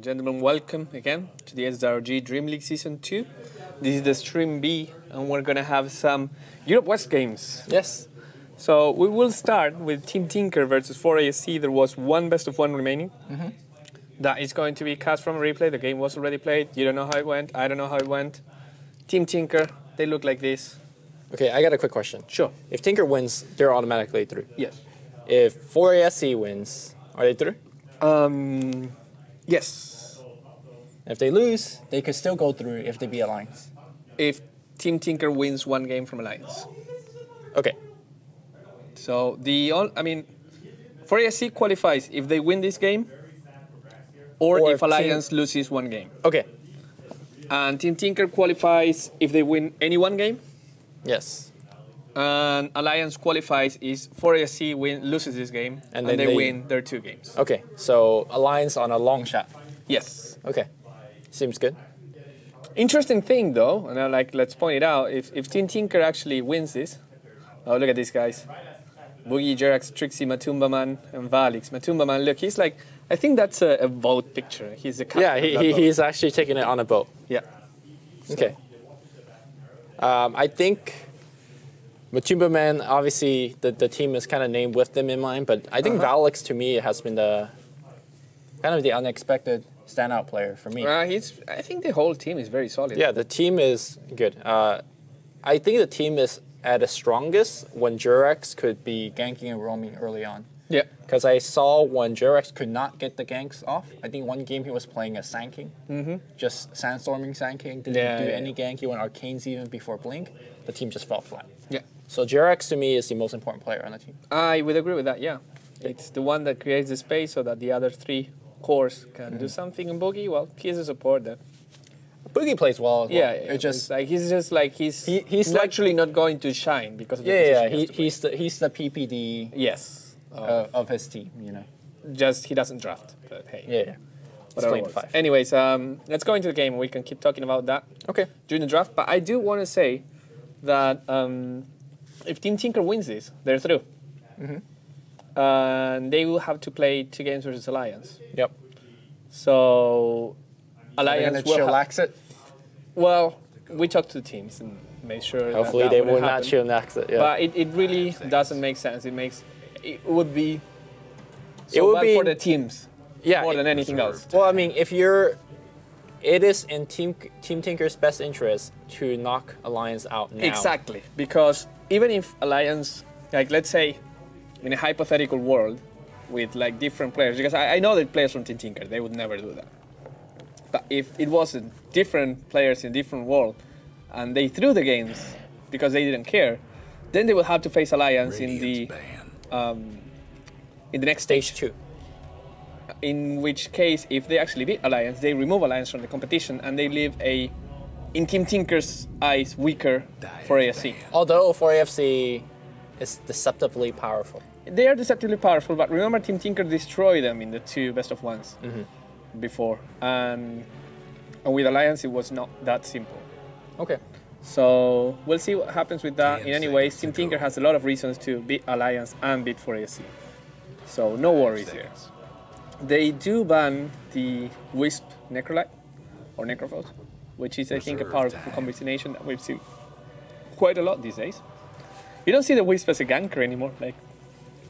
and gentlemen, welcome again to the ROG Dreamleague Season 2. This is the Stream B, and we're going to have some Europe West games. Yes. So we will start with Team Tinker versus 4ASC. There was one best of one remaining. That is going to be cast from a replay. The game was already played. You don't know how it went. I don't know how it went. Team Tinker, they look like this. Okay, I got a quick question. Sure. If Tinker wins, they're automatically through. Yes. If 4ASC wins, are they through? Yes. If they lose, they could still go through if they beat Alliance. If Team Tinker wins one game from Alliance. Okay. So 4ASC qualifies if they win this game, or if Alliance loses one game. Okay. And Team Tinker qualifies if they win any one game. Yes. And Alliance qualifies is 4ASC loses this game, and then they win their 2 games. Okay, so Alliance on a long shot. Yes. Okay. Seems good. Interesting thing though, and let's point it out, if Team Tinker actually wins this, oh look at these guys. Boogie, Jerax, Trixie, Matumbaman, and Valix. Matumbaman, look, he's like, I think that's a boat picture. He's a captain. Yeah, he's actually taking it on a boat. Yeah. Okay. I think Matumba Man, obviously, the team is kind of named with them in mind, but I think Valix, to me, has been the kind of the unexpected standout player for me. I think the whole team is very solid. Yeah, the team is good. I think the team is at its strongest when Jurex could be ganking and roaming early on. Yeah. Because I saw when Jurex could not get the ganks off, I think one game he was playing a Sand just sandstorming Sand King, didn't do any gank, he went Arcanes even before Blink, the team just fell flat. Yeah. So Jurex to me is the most important player on the team. I would agree with that, yeah. It's the one that creates the space so that the other 3 cores can do something. And Boogie, well, he's a support there. Boogie plays well as well. Yeah, he's actually not going to shine because of the position. He's the PPD of his team, you know. Just he doesn't draft, but hey. Yeah. Let's play 5. Anyways, let's go into the game. We can keep talking about that during the draft. But I do want to say that if Team Tinker wins this, they're through. And they will have to play 2 games versus Alliance. Yep. So Alliance will chillax it? Well, we talked to the teams and made sure hopefully they will not chillax it. Yeah. But it really doesn't make sense. It would be bad for the teams more than anything else. Well, I mean, it is in Team Tinker's best interest to knock Alliance out now. Exactly, because even if Alliance, let's say, in a hypothetical world with different players, because I know that players from Team Tinker, they would never do that. But if it wasn't different players in a different world, and they threw the games because they didn't care, then they will have to face Alliance in the next stage 2. In which case, if they actually beat Alliance, they remove Alliance from the competition, and they leave in Team Tinker's eyes, weaker 4ASC. Although 4AFC is deceptively powerful. They are deceptively powerful, but remember Team Tinker destroyed them in the 2 best of ones before. And with Alliance, it was not that simple. Okay. So we'll see what happens with that. In any way, Team Tinker has a lot of reasons to beat Alliance and beat 4ASC. So no worries here. They do ban the Wisp Necrolite, or Necrophos, which is, I think, a powerful combination that we've seen quite a lot these days. You don't see the Wisp as a ganker anymore.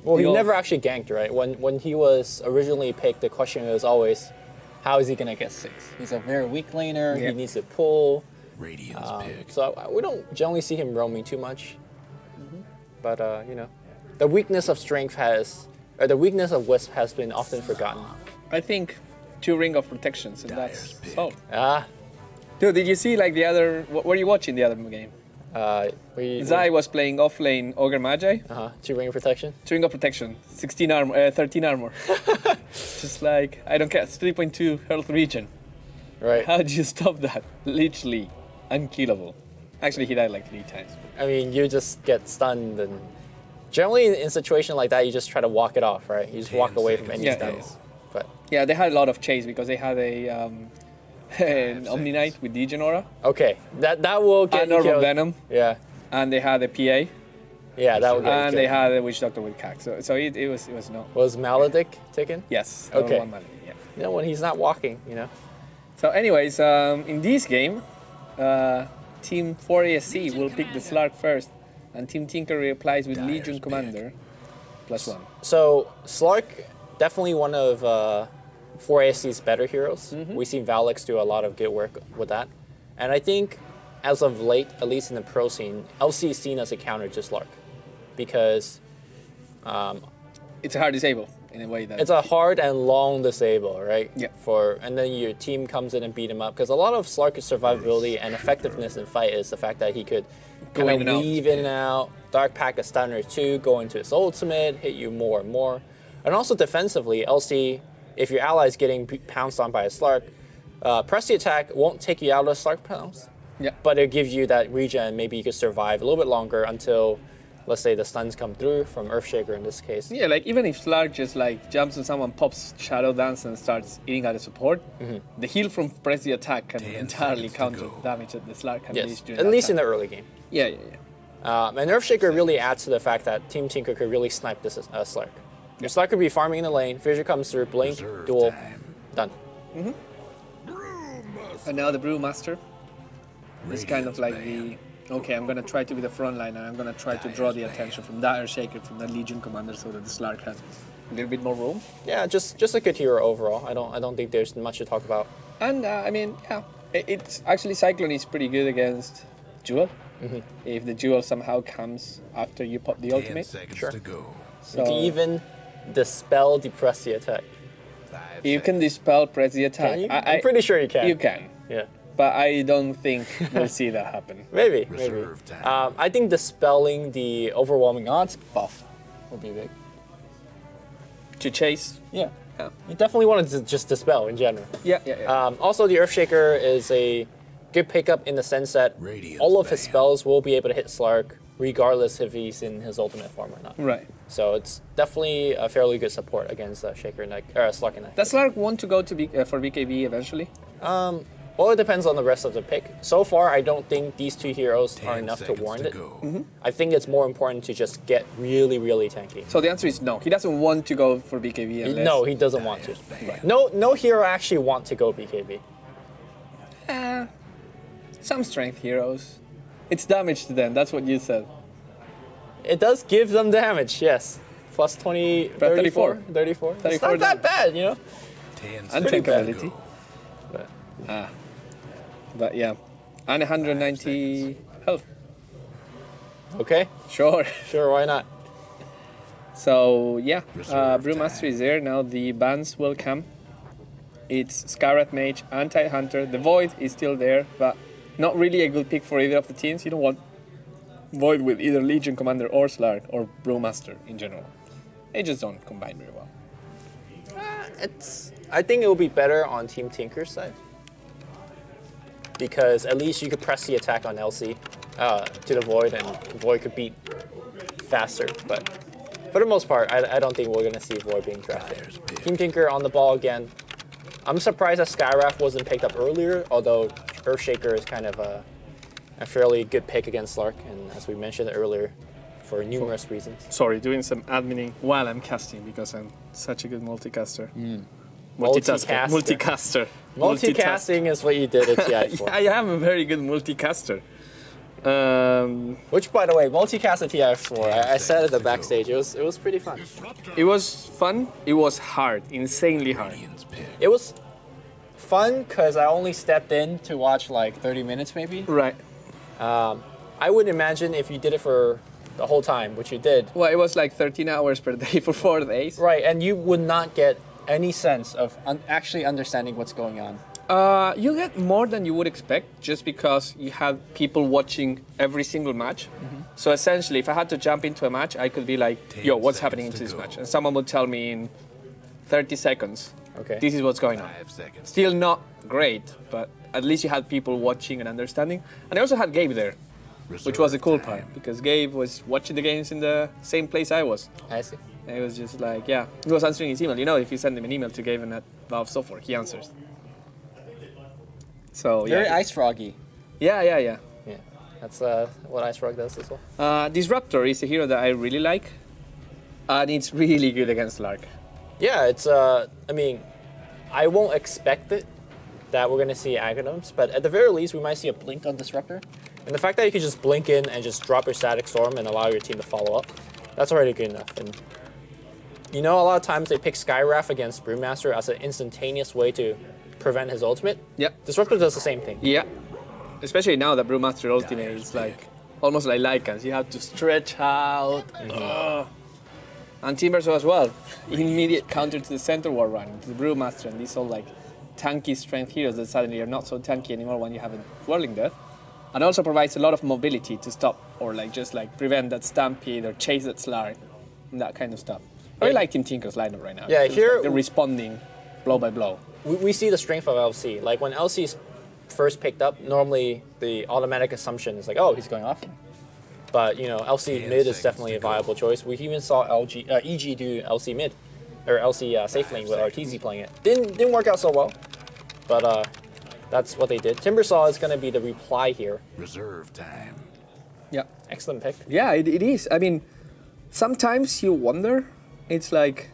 Well, he never actually ganked, right? When he was originally picked, the question was always, how is he going to get 6? He's a very weak laner, he needs to pull. So we don't generally see him roaming too much. But, you know, the weakness of strength the weakness of Wisp has been often forgotten. I think 2 Ring of Protections, and that's solved. Ah. Dude, did you see what were you watching the other game? Zai was playing offlane Ogre Magi. 2 Ring of Protection? 2 Ring of Protection, 16 armor, 13 armor. Just I don't care, it's 3.2 health region. Right. How did you stop that? Literally unkillable. Actually, he died 3 times. I mean, you just get stunned, and generally in a situation like that, you just try to walk it off, right? You just walk away from any stuns. But yeah, they had a lot of chase because they had an Omni Knight with Degenora. Okay, that will get Normal Venom. Yeah. And they had a PA. Yeah, that would get And they had a Witch Doctor with CAC, so it was no. Was Maledic taken? Yes. Okay. One Maledic, yeah. You know, when he's not walking, you know. So anyways, in this game, Team 4ASC will pick the Slark first, and Team Tinker replies with Legion Commander +1. So Slark, definitely one of 4ASC's better heroes. We've seen Valix do a lot of good work with that. And I think, as of late, at least in the pro scene, LC is seen as a counter to Slark. Because it's a hard disable in a way that it's a hard and long disable, right? Yeah. And then your team comes in and beat him up. Because a lot of Slark's survivability and effectiveness in fight is the fact that he could kind of weave in and out, Dark Pack a stun or two, go into his ultimate, hit you more and more. And also defensively, LC, if your ally is getting pounced on by a Slark, press the attack won't take you out of Slark pounce. Yeah. But it gives you that regen. Maybe you could survive a little bit longer until, let's say, the stuns come through from Earthshaker in this case. Yeah, like even if Slark just like jumps on someone, pops Shadow Dance and starts eating out of support, the heal from press the attack can entirely counter the damage that the Slark can dish during at least in the early game. Yeah. And Earthshaker really adds to the fact that Team Tinker could really snipe this Slark. Your Slark could be farming in the lane, Fissure comes through, blink, duel, done. And now the Brewmaster is kind of like the, okay, I'm going to try to be the front line, and I'm going to try to draw the attention from that Earthshaker, from that Legion Commander, so that the Slark has a little bit more room. Yeah, just a good hero overall. I don't think there's much to talk about. And I mean, yeah, it's actually Cyclone is pretty good against Jewel. If the Jewel somehow comes after you pop the ultimate. Sure. So you can even dispel the press the attack. You can dispel press the attack. I'm pretty sure you can. You can. Yeah. But I don't think we'll see that happen. Maybe. I think dispelling the overwhelming odds buff would be big. To chase? Yeah. You definitely want to just dispel in general. Yeah. Also, the Earthshaker is a good pickup in the sense that all of his spells will be able to hit Slark regardless if he's in his ultimate form or not. Right. So it's definitely a fairly good support against Shaker and Slark and Does Slark want to go to for BKB eventually? Well, it depends on the rest of the pick. So far, I don't think these two heroes are enough to warrant it. I think it's more important to just get really, really tanky. So the answer is no. He doesn't want to go for BKB unless... No, he doesn't want to. Right. No hero actually want to go BKB. Some strength heroes. It's damage to them, that's what you said. It does give them damage, yes. Plus 20, 34. It's not that bad, you know? And tankability. But yeah. And 190 health. Okay. Sure, why not? So yeah, Brewmaster is there. Now the bans will come. It's Scarlet Mage, Anti-Hunter. The Void is still there, but not really a good pick for either of the teams. You don't want Void with either Legion Commander or Slark or Brewmaster in general. They just don't combine very well. I think it will be better on Team Tinker's side. Because at least you could press the attack on LC to the Void, and Void could beat faster. But for the most part, I don't think we're going to see Void being drafted. Team Tinker on the ball again. I'm surprised that Skywrath wasn't picked up earlier, although Earthshaker is kind of a fairly good pick against Slark, and as we mentioned earlier, for numerous reasons. Sorry, doing some adminning while I'm casting because I'm such a good multicaster. Multicaster. Multicasting is what you did at TI for. I am a very good multicaster. Which, by the way, multicast at TI4, I said at the backstage, it was pretty fun. It was fun. It was hard, insanely hard. It was fun because I only stepped in to watch like 30 minutes maybe. Right. I would imagine if you did it for the whole time, which you did. Well, it was like 13 hours per day for 4 days. Right, and you would not get any sense of actually understanding what's going on. You get more than you would expect just because you have people watching every single match. So essentially, if I had to jump into a match, I could be like, yo, what's happening into this match? And someone would tell me in 30 seconds, okay, this is what's going on. Still not great, but at least you had people watching and understanding. And I also had Gabe there, which was the cool part, because Gabe was watching the games in the same place I was. I see. And it was just like, yeah, he was answering his email. You know, if you send him an email to Gabe and at Valve Software, he answers. So very Ice Froggy. Yeah. That's what Ice ROG does as well. Disruptor is a hero that I really like, and it's really good against Lark. Yeah, it's, I mean, I won't expect it that we're going to see Aghanim's, but at the very least, we might see a blink on Disruptor. And the fact that you can just blink in and just drop your Static Storm and allow your team to follow up, that's already good enough. And you know, a lot of times they pick Skywrath against Brewmaster as an instantaneous way to prevent his ultimate. Yep. Disruptor does the same thing. Yeah. Especially now that Brewmaster ultimate is like almost like Lycans. You have to stretch out. And Timbersaw as well. Immediate counter to the center war run, to the Brewmaster, and these all like tanky strength heroes that suddenly are not so tanky anymore when you have a Whirling Death. And also provides a lot of mobility to stop or like just like prevent that Stampede or chase that Slark and that kind of stuff. I really like Team Tinker's lineup right now. Yeah, here like they're responding blow by blow. We see the strength of LC. Like when LC's first picked up, normally the automatic assumption is like, oh, he's going off. But you know, LC mid is definitely a viable choice. We even saw EG do LC mid, or LC safe lane with RTZ playing it. Didn't work out so well, but that's what they did. Timbersaw is going to be the reply here. Reserve time. Yeah. Excellent pick. Yeah, it is. I mean, sometimes you wonder. It's like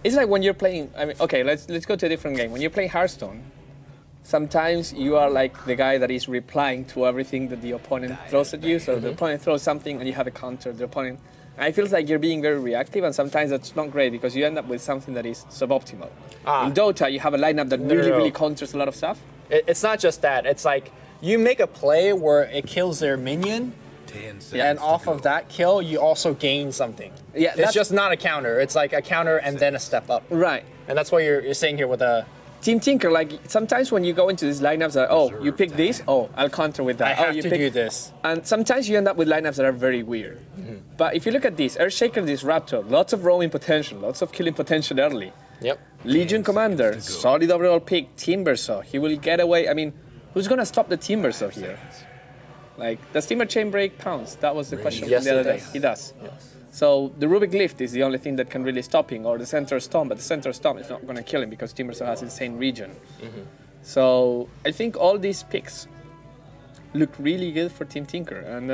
when you're playing. I mean, okay, let's go to a different game. When you're playing Hearthstone, sometimes you are like the guy that is replying to everything that the opponent throws at you. So the opponent throws something and you have a counter. The opponent, and it feels like you're being very reactive, and sometimes that's not great because you end up with something that is suboptimal. In Dota, you have a lineup that really counters a lot of stuff. It's not just that. It's like you make a play where it kills their minion. And off of that kill, you also gain something. Yeah, it's just not a counter. It's like a counter and then a step up. Right. And that's what you're saying here with a Team Tinker. Like sometimes when you go into these lineups, that you pick this. Oh, I'll counter with that. I have to do this. And sometimes you end up with lineups that are very weird. But if you look at this, Earthshaker, Disruptor, lots of roaming potential, lots of killing potential early. Yep. Legion Commander, solid overall pick. Timbersaw, he will get away. I mean, who's gonna stop the Timbersaw here? Like, does Timber Chain break pounds? That was the question from the other day. He does. Yes. So the Rubik Lift is the only thing that can really stop him, or the Center Storm, but the Center Storm is not going to kill him because Timbersaw has insane regen. So I think all these picks look really good for Team Tinker. And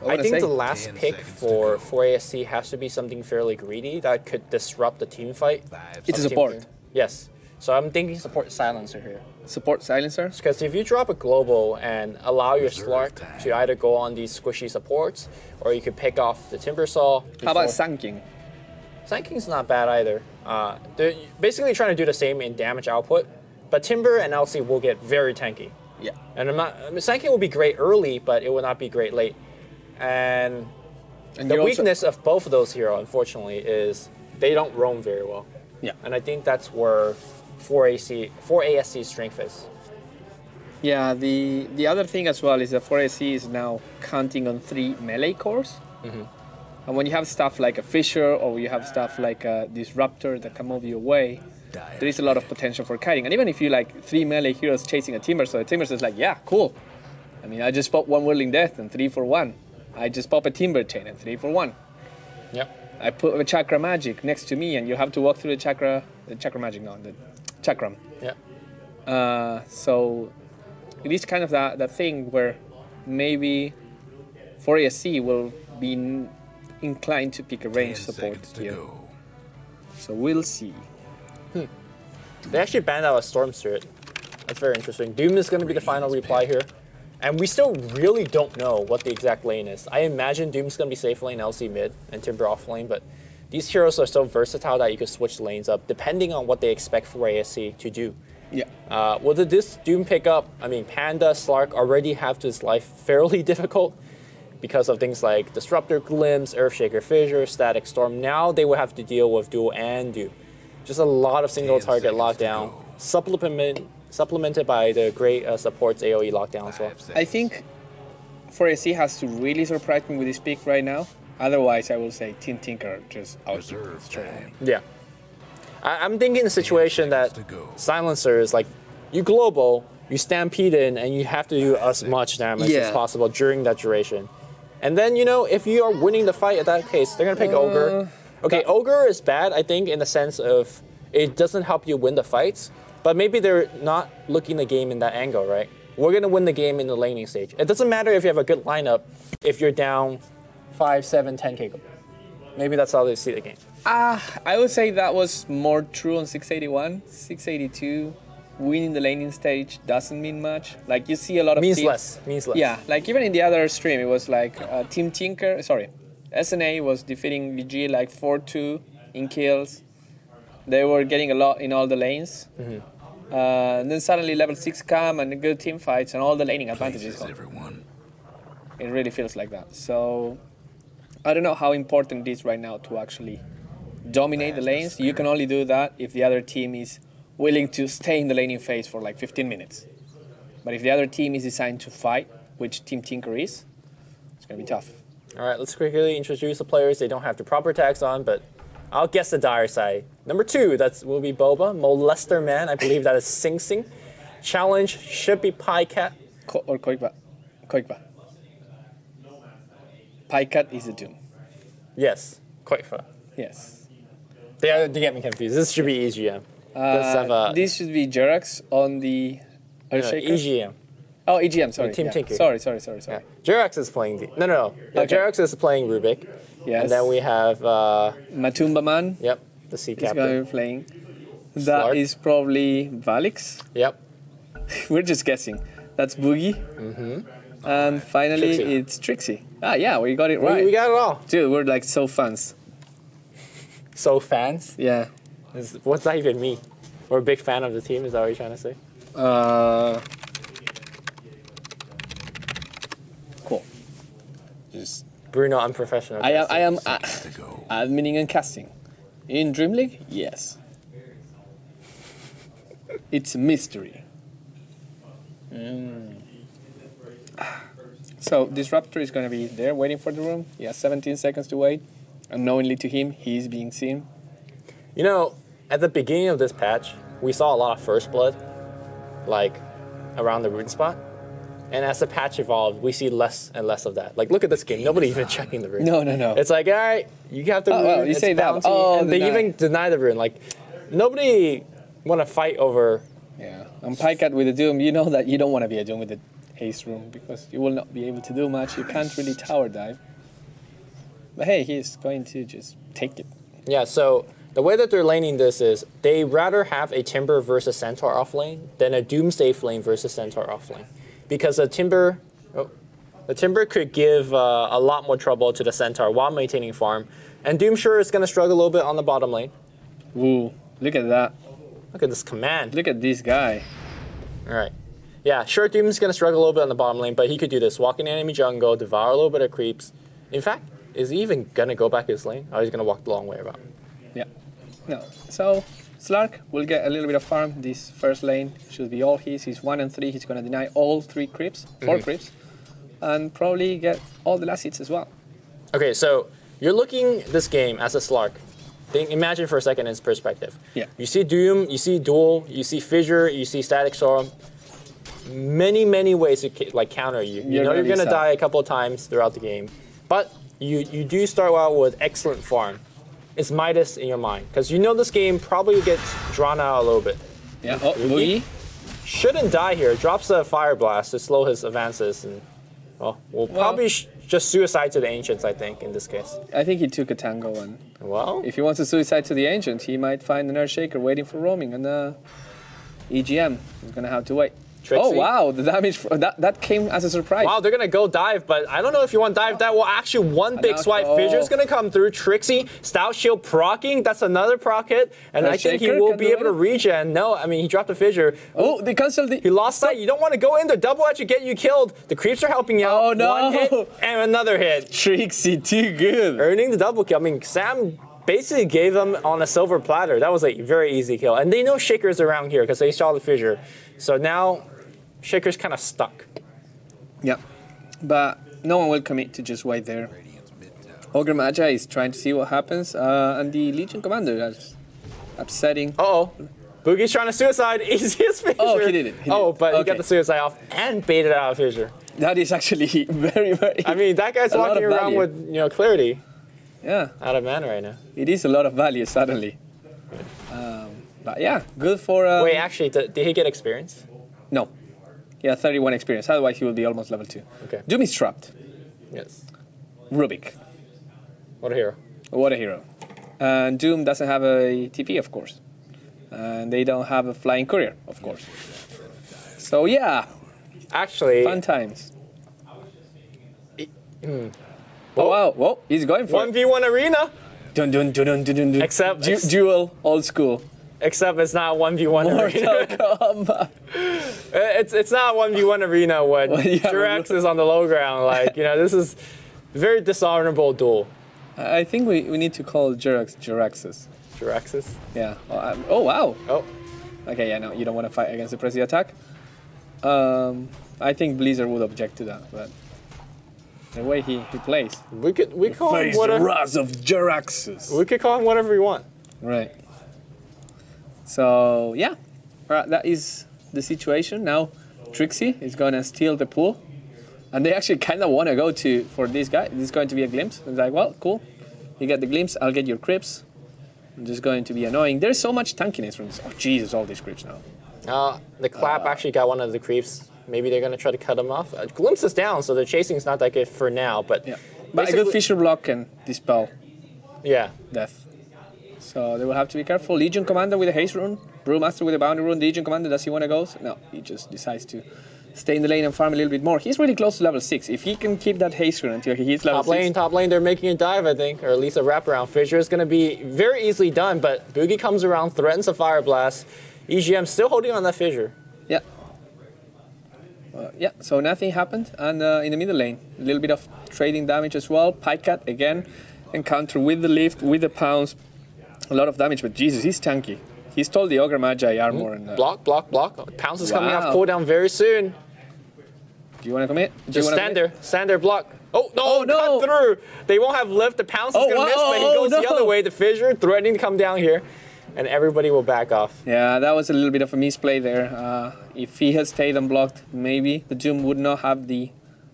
I think the last pick for ASC has to be something fairly greedy that could disrupt the team fight. It's a support. Yes. So I'm thinking support Silencer here. Support Silencer? Because if you drop a global and allow your Slark to either go on these squishy supports, or you could pick off the Timbersaw. How about Sun-King? Sun-King's not bad either. They're basically trying to do the same in damage output, but Timber and LC will get very tanky. Yeah. And Sun-King will be great early, but it will not be great late. And the weakness of both of those heroes, unfortunately, is they don't roam very well. Yeah. And I think that's where 4ASC's strength is. Yeah, the other thing as well is that 4ASC is now counting on 3 melee cores. And when you have stuff like a Fissure or you have stuff like a Disruptor that can move you away, there is a lot of potential for kiting. And even if you like 3 melee heroes chasing a Timbersaw, the Timbersaw is like, yeah, cool. I mean, I just pop 1 Whirling Death and 3 for 1. I just pop a Timber Chain and 3 for 1. Yep. I put a Chakra Magic next to me and you have to walk through the Chakra Magic, no, the Chakram. Yeah. So it is kind of that thing where maybe 4ASC will be inclined to pick a range support here. So we'll see. They actually banned out a Storm Spirit. That's very interesting. Doom is going to be the final reply here. And we still really don't know what the exact lane is. I imagine Doom's going to be safe lane, LC mid, and Timber off lane, but these heroes are so versatile that you can switch lanes up depending on what they expect for ASC to do. Yeah. Will this Doom pickup, I mean, Panda, Slark already have this life fairly difficult because of things like Disruptor, Glimpse, Earthshaker, Fissure, Static Storm. Now they will have to deal with Duel and Doom. Just a lot of single target lockdown, supplemented by the great supports AoE lockdown as well. I think 4ASC has to really surprise me with this pick right now. Otherwise, I will say Team Tinker just out straight away. Yeah. I'm thinking the situation that Silencer is like, you global, you stampede in, and you have to do as much damage as possible during that duration. And then, you know, if you are winning the fight at that case, they're going to pick Ogre. Okay, Ogre is bad, I think, in the sense of it doesn't help you win the fights, but maybe they're not looking the game in that angle, right? we're going to win the game in the laning stage. It doesn't matter if you have a good lineup if you're down 5, 7, 10k. Maybe that's how they see the game. I would say that was more true on 681. 682, winning the laning stage doesn't mean much. Like you see a lot of means teams, less. Yeah, like even in the other stream, it was like Team Tinker. Sorry, SNA was defeating VG like 4-2 in kills. They were getting a lot in all the lanes. And then suddenly level 6 come and good team fights and all the laning advantages gone. It really feels like that. So I don't know how important it is right now to actually dominate the lanes. You can only do that if the other team is willing to stay in the laning phase for like 15 minutes. But if the other team is designed to fight, which Team Tinker is, it's going to be tough. All right, let's quickly introduce the players. They don't have the proper tags on, but I'll guess the dire side. Number 2, that will be Boba. Molester Man, I believe that is Sing Sing. Challenge should be Pycat. Or Koikba. Pycat is a Doom. Yes, Koikba. Yes. They get me confused. This should be EGM. This should be Jerax on the EGM. Oh, EGM, sorry. Team Tinker. Sorry. Yeah. Jerax is playing No. Yeah, okay. Jerax is playing Rubik. Yes. And then we have Matumba Man. Yep, the sea captain. He's going to be playing. That is probably Valix. Yep. We're just guessing. That's Boogie. And finally, Trixie. it's Trixie. Ah, yeah, we got it right. We got it all. Dude, we're like so fans. So fans? Yeah. What's that even mean? We're a big fan of the team, is that what you're trying to say? Cool. Just Bruno, unprofessional. I am adminning and casting. In Dreamleague? Yes. It's a mystery. So Disruptor is going to be there waiting for the room. He has 17 seconds to wait. Unknowingly to him, he's being seen. You know, at the beginning of this patch, we saw a lot of First Blood, like around the rune spot. And as the patch evolved, we see less and less of that. Like, look at this game. Nobody's even checking the rune. No. It's like, all right, you have the rune. Well, you say that. And they even deny the rune. Like, nobody want to fight over. Yeah. On Pycat with the Doom, you know that you don't want to be a Doom with the haste rune because you will not be able to do much. You can't really tower dive. But hey, he's going to just take it. Yeah, so the way that they're laning this is they rather have a Timber versus Centaur off lane than a Doomsday Flame versus Centaur off lane. Because the Timber could give a lot more trouble to the Centaur while maintaining farm. And Doom sure is going to struggle a little bit on the bottom lane. Ooh, look at that. Look at this command. Look at this guy. All right. Yeah, sure, Doom's going to struggle a little bit on the bottom lane, but he could do this. Walk in enemy jungle, devour a little bit of creeps. In fact, is he even going to go back his lane? Or is he going to walk the long way about? Yeah. No. So, Slark will get a little bit of farm. This first lane should be all his. He's 1 and 3. He's going to deny all 3 creeps, 4 creeps, and probably get all the last hits as well. Okay, so you're looking this game as a Slark. Imagine for a second its perspective. Yeah. You see Doom, you see Duel, you see Fissure, you see Static Storm. Many, many ways to counter you. You know you're going to die a couple of times throughout the game. But you do start out with excellent farm. It's Midas in your mind. Because you know this game probably gets drawn out a little bit. Yeah, oh, Boogie. Shouldn't die here. Drops a Fire Blast to slow his advances. And we'll probably just suicide to the Ancients, I think, in this case. I think he took a tango. And well, if he wants to suicide to the Ancient, he might find an Earthshaker waiting for roaming. And EGM is going to have to wait. Trixie. Oh, wow, the damage, that came as a surprise. Wow, they're going to go dive, but I don't know if you want dive that. Well, actually, one big swipe. Fissure's going to come through. Trixie, Stout Shield proccing. That's another proc hit. And I think he will be able to regen. No, I mean, he dropped a Fissure. Oh, they canceled the... He lost sight. You don't want to go in there. Double edge to get you killed. The creeps are helping you out. Oh, no. One hit and another hit. Trixie, too good. Earning the double kill. I mean, Sam basically gave them on a silver platter. That was a very easy kill. And they know Shaker's around here because they saw the Fissure. So now... Shaker's kind of stuck. Yeah, but no one will commit to just wait there. Ogre Magi is trying to see what happens, and the Legion Commander is upsetting. Uh-oh. Boogie's trying to suicide. Easiest Fissure. Oh, he did it. He got the suicide off and baited out of Fissure. That is actually very, very... I mean, that guy's walking around with, clarity. Yeah. Out of mana right now. It is a lot of value, suddenly. But yeah, good for... Wait, actually, did he get experience? No. Yeah, 31 experience. Otherwise, he will be almost level 2. Okay. Doom is trapped. Yes. Rubik. What a hero. What a hero. And Doom doesn't have a TP, of course. And they don't have a flying courier, of course. So, yeah. Actually... Fun times. Oh, wow. Whoa, he's going for 1v1 arena. Dun, dun, dun, dun, dun, dun, dun. Except... Duel, old school. Except it's not 1v1 arena. Mortal Kombat. It's not 1v1 arena when Jirax is on the low ground. Like, you know, this is very dishonorable duel. I think we need to call Jiraxes. Jiraxes? Yeah. Oh, wow. Oh. Okay, yeah, no, you don't want to fight against the Prezi attack. I think Blizzard would object to that, but the way he plays. We call him whatever. The wrath of Jiraxes. We could call him whatever we want. Right. So, yeah. That is the situation. Now, Trixie is going to steal the pool. And they actually kind of want to go for this guy. This is going to be a glimpse. It's like, well, cool. You get the glimpse, I'll get your creeps. I'm just going to be annoying. There's so much tankiness from this. Oh, Jesus, all these creeps now. The clap actually got one of the creeps. Maybe they're going to try to cut him off. Glimpse is down, so the chasing is not that good for now. But, yeah. But a good Fisher block can dispel death. So they will have to be careful. Legion Commander with a haste rune. Brewmaster with a bounty rune. Legion Commander, does he want to go? No, he just decides to stay in the lane and farm a little bit more. He's really close to level 6. If he can keep that haste rune until he hits level 6. Top lane, they're making a dive, I think, or at least a wraparound. Fissure is going to be very easily done, but Boogie comes around, threatens a Fire Blast. EGM still holding on that Fissure. Yeah. Yeah, so nothing happened. And in the middle lane, a little bit of trading damage as well. Pycat, again, encounter with the lift, with the pounce. A lot of damage, but Jesus, he's tanky. He stole the Ogre Magi armor. And, block. Pounce is coming off cooldown very soon. Do you want to commit? Just stand there, block. Oh, no, cut through. They won't have lift. The Pounce is going to miss, but he goes the other way. The Fissure threatening to come down here, and everybody will back off. Yeah, that was a little bit of a misplay there. If he had stayed unblocked, maybe the Doom would not have the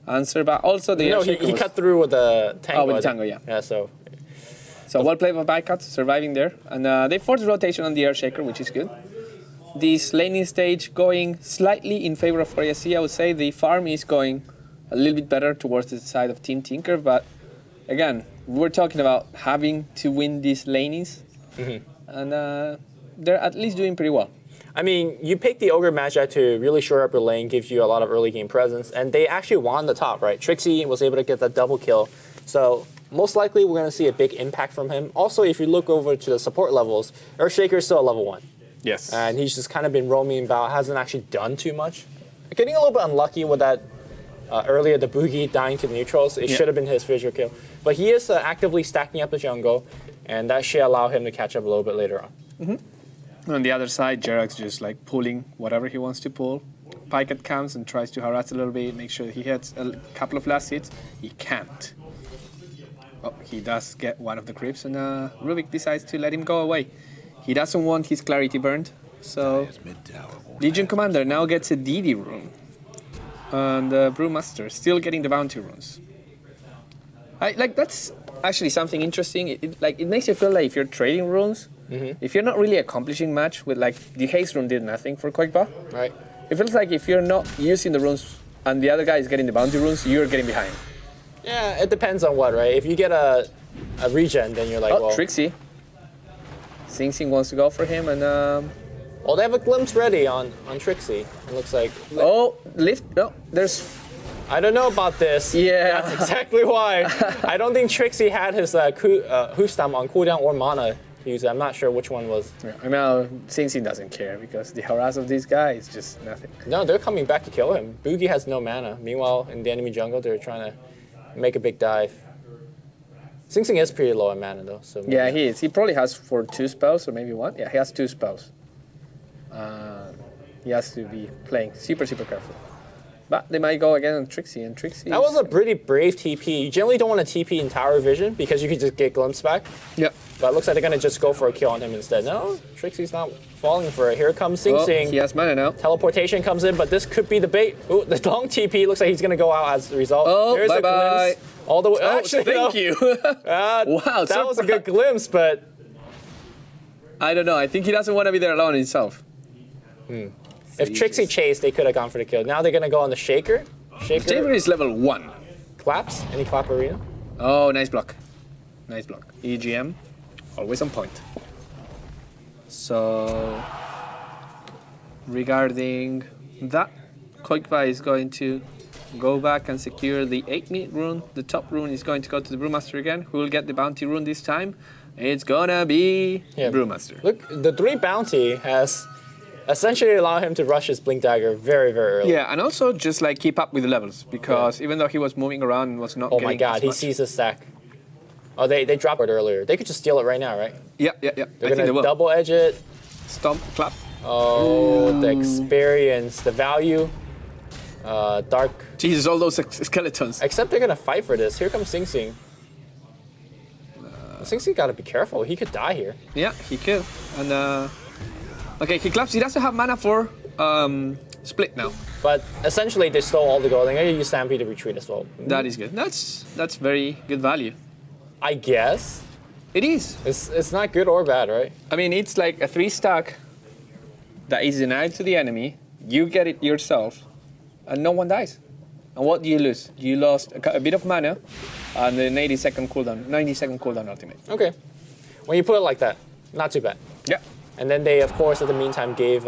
answer, but also the... No, he cut through with the Tango. Oh, with the Tango, yeah. Yeah, so well played by Bycut, surviving there. And they forced rotation on the Earthshaker, which is good. This laning stage going slightly in favor of ROG. I would say the farm is going a little bit better towards the side of Team Tinker, but again, we're talking about having to win these lanings, and they're at least doing pretty well. I mean, you pick the Ogre Magi to really shore up your lane, gives you a lot of early game presence, and they actually won the top, right? Trixie was able to get that double kill, so most likely we're going to see a big impact from him. Also, if you look over to the support levels, Earthshaker is still at level 1. Yes. And he's just kind of been roaming about, hasn't actually done too much. Getting a little bit unlucky with that earlier, the Boogie dying to the neutrals. It should have been his Fissure kill. But he is actively stacking up the jungle, and that should allow him to catch up a little bit later on. On the other side, Jerax just like pulling whatever he wants to pull. Pycat comes and tries to harass a little bit, make sure he hits a couple of last hits. He can't. Oh, he does get one of the creeps, and Rubik decides to let him go away. He doesn't want his clarity burned, so Legion Commander now gets a DD rune. And Brewmaster still getting the bounty runes. That's actually something interesting. It makes you feel like if you're trading runes, if you're not really accomplishing much with the haste rune did nothing for Quakebar. Right. It feels like if you're not using the runes and the other guy is getting the bounty runes, you're getting behind. Yeah, it depends on what, right? If you get a regen, then you're like, well... Trixie. Sing Sing wants to go for him, and well, they have a glimpse ready on Trixie. It looks like. Oh, lift! No, there's. I don't know about this. Yeah, that's exactly why. I don't think Trixie had his Hustam on cooldown or mana to use it. I'm not sure which one was. Yeah, I mean, Sing Sing doesn't care because the harass of this guy is just nothing. No, they're coming back to kill him. Boogie has no mana. Meanwhile, in the enemy jungle, they're trying to make a big dive. Sing Sing is pretty low in mana though. So yeah, he is. He probably has for 2 spells or maybe 1. Yeah, he has 2 spells. He has to be playing super careful. But they might go again on Trixie, and Trixie... That was a pretty brave TP. You generally don't want to TP in Tower Vision because you could just get glimpse back. Yep. But it looks like they're going to just go for a kill on him instead. No, Trixie's not falling for it. Here comes Sing Sing. He has mana now. Teleportation comes in, but this could be the bait. Ooh, the long TP looks like he's going to go out as a result. Oh, there's a glimpse. All the way. Oh, actually, thank you. Wow, that was a good glimpse, but... I don't know. I think he doesn't want to be there alone himself. If Trixie chased, they could have gone for the kill. Now they're gonna go on the Shaker. Shaker is level 1. Claps? Any clap arena? Oh, nice block. Nice block. EGM, always on point. So, regarding that, Koikba is going to go back and secure the 8-minute rune. The top rune is going to go to the Brewmaster again, who will get the bounty rune this time. It's gonna be Brewmaster. Look, the 3 bounty has essentially allowed him to rush his Blink Dagger very, very early. Yeah, and also just like keep up with the levels, because even though he was moving around and was not getting my god, he sees the stack. Oh, they dropped it earlier. They could just steal it right now, right? Yeah. They're gonna double edge it. Stomp, clap. Oh, the experience, the value. Dark. Jesus, all those skeletons. Except they're gonna fight for this. Here comes Sing Sing. Sing Sing gotta be careful. He could die here. Yeah, he could. And okay, he claps. He doesn't have mana for split now. But essentially, they stole all the gold. They're gonna use Stampede to retreat as well. That is good. That's very good value. I guess. It is. It's not good or bad, right? I mean, it's like a 3-stack that is denied to the enemy. You get it yourself, and no one dies. And what do you lose? You lost a bit of mana and an 90-second cooldown ultimate. Okay. When you put it like that, not too bad. Yeah. And then they, of course, in the meantime, gave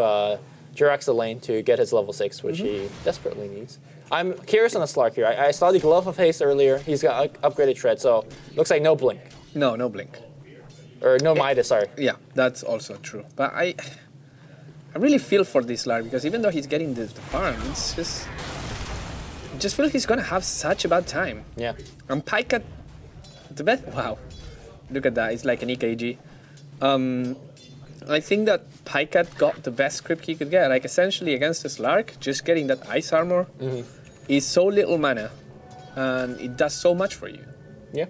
Jirax the lane to get his level 6, which he desperately needs. I'm curious on the Slark here. I saw the Glove of Haste earlier. He's got upgraded Tread, so looks like no Blink. No blink. Or no Midas, sorry. Yeah, that's also true. But I really feel for this Slark, because even though he's getting the farm, it's just... I just feel he's gonna have such a bad time. Yeah. And Pika, the best... Wow. Look at that, it's like an EKG. I think that Pika got the best script he could get. Like, essentially, against the Slark, just getting that Ice Armor is so little mana, and it does so much for you. Yeah.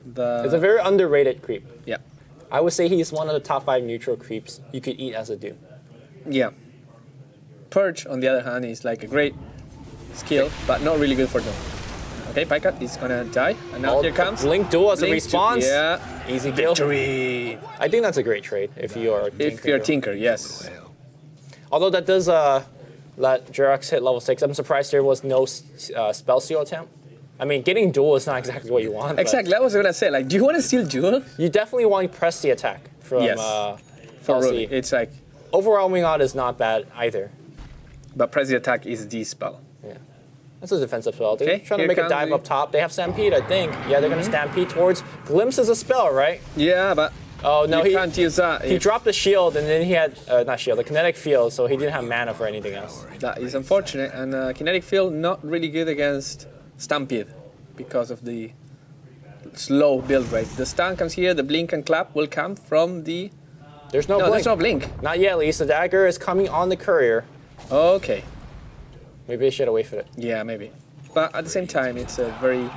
It's a very underrated creep. Yeah. I would say he's one of the top 5 neutral creeps you could eat as a Doom. Yeah. Purge, on the other hand, is like a great skill, but not really good for them. Okay, Pika is gonna die, and now here comes Blink Duel as a response. Yeah. Easy kill. Victory. I think that's a great trade if you are a Tinker. If you're a Tinker, yes. Although that does let Jirax hit level 6. I'm surprised there was no spell seal attempt. I mean, getting Duel is not exactly what you want. Exactly, I was gonna say, like, do you want to steal Duel? You definitely want to press the attack from for Ruby. It's like... Overwhelming Odd is not bad either. But press the attack is the spell. Yeah. That's a defensive spell. They're trying to make a dive up top. They have Stampede, I think. Yeah, they're going to Stampede towards... Glimpse is a spell, right? Yeah, but... Oh, no, you can't use that. He dropped the shield, and then he had... not shield, the kinetic field, so he didn't have mana for anything else. That is unfortunate, and kinetic field not really good against Stampede because of the slow build rate. The stun comes here, the blink and clap will come from the... There's no blink. There's no blink. Not yet, at least. The dagger is coming on the courier. Okay. Maybe they should have waited for it. Yeah, maybe. But at the same time, it's a very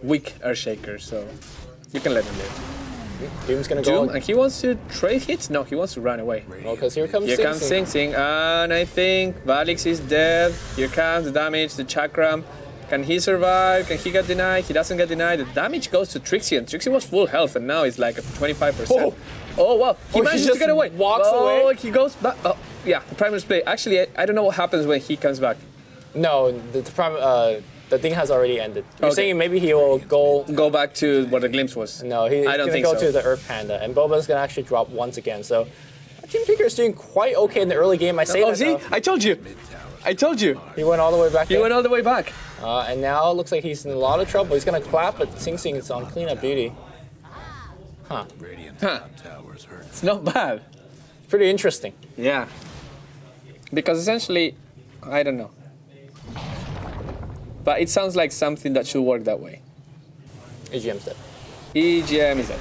weak Earthshaker, so you can let him live. Doom's gonna go. And he wants to trade hits? No, he wants to run away. Well, because here comes Sing Sing. And I think Valix is dead. Here comes the damage, the Chakram. Can he survive? Can he get denied? He doesn't get denied. The damage goes to Trixie, and Trixie was full health, and now it's like 25%. Oh wow! He manages to get away. Walks away. He goes back. Oh, yeah, the primary display. Actually, I don't know what happens when he comes back. No, the thing has already ended. You're saying maybe he will go back to what the glimpse was. No, he's gonna go to the Earth Panda, and Boba's gonna actually drop once again. So Team Tinker is doing quite okay in the early game. I say that. See, I told you. He went all the way back. He went all the way back. And now it looks like he's in a lot of trouble. He's gonna clap, but Sing Sing is on cleanup duty. Huh. It's not bad. Pretty interesting. Yeah. Because essentially, I don't know. But it sounds like something that should work that way. EGM's dead. EGM is dead.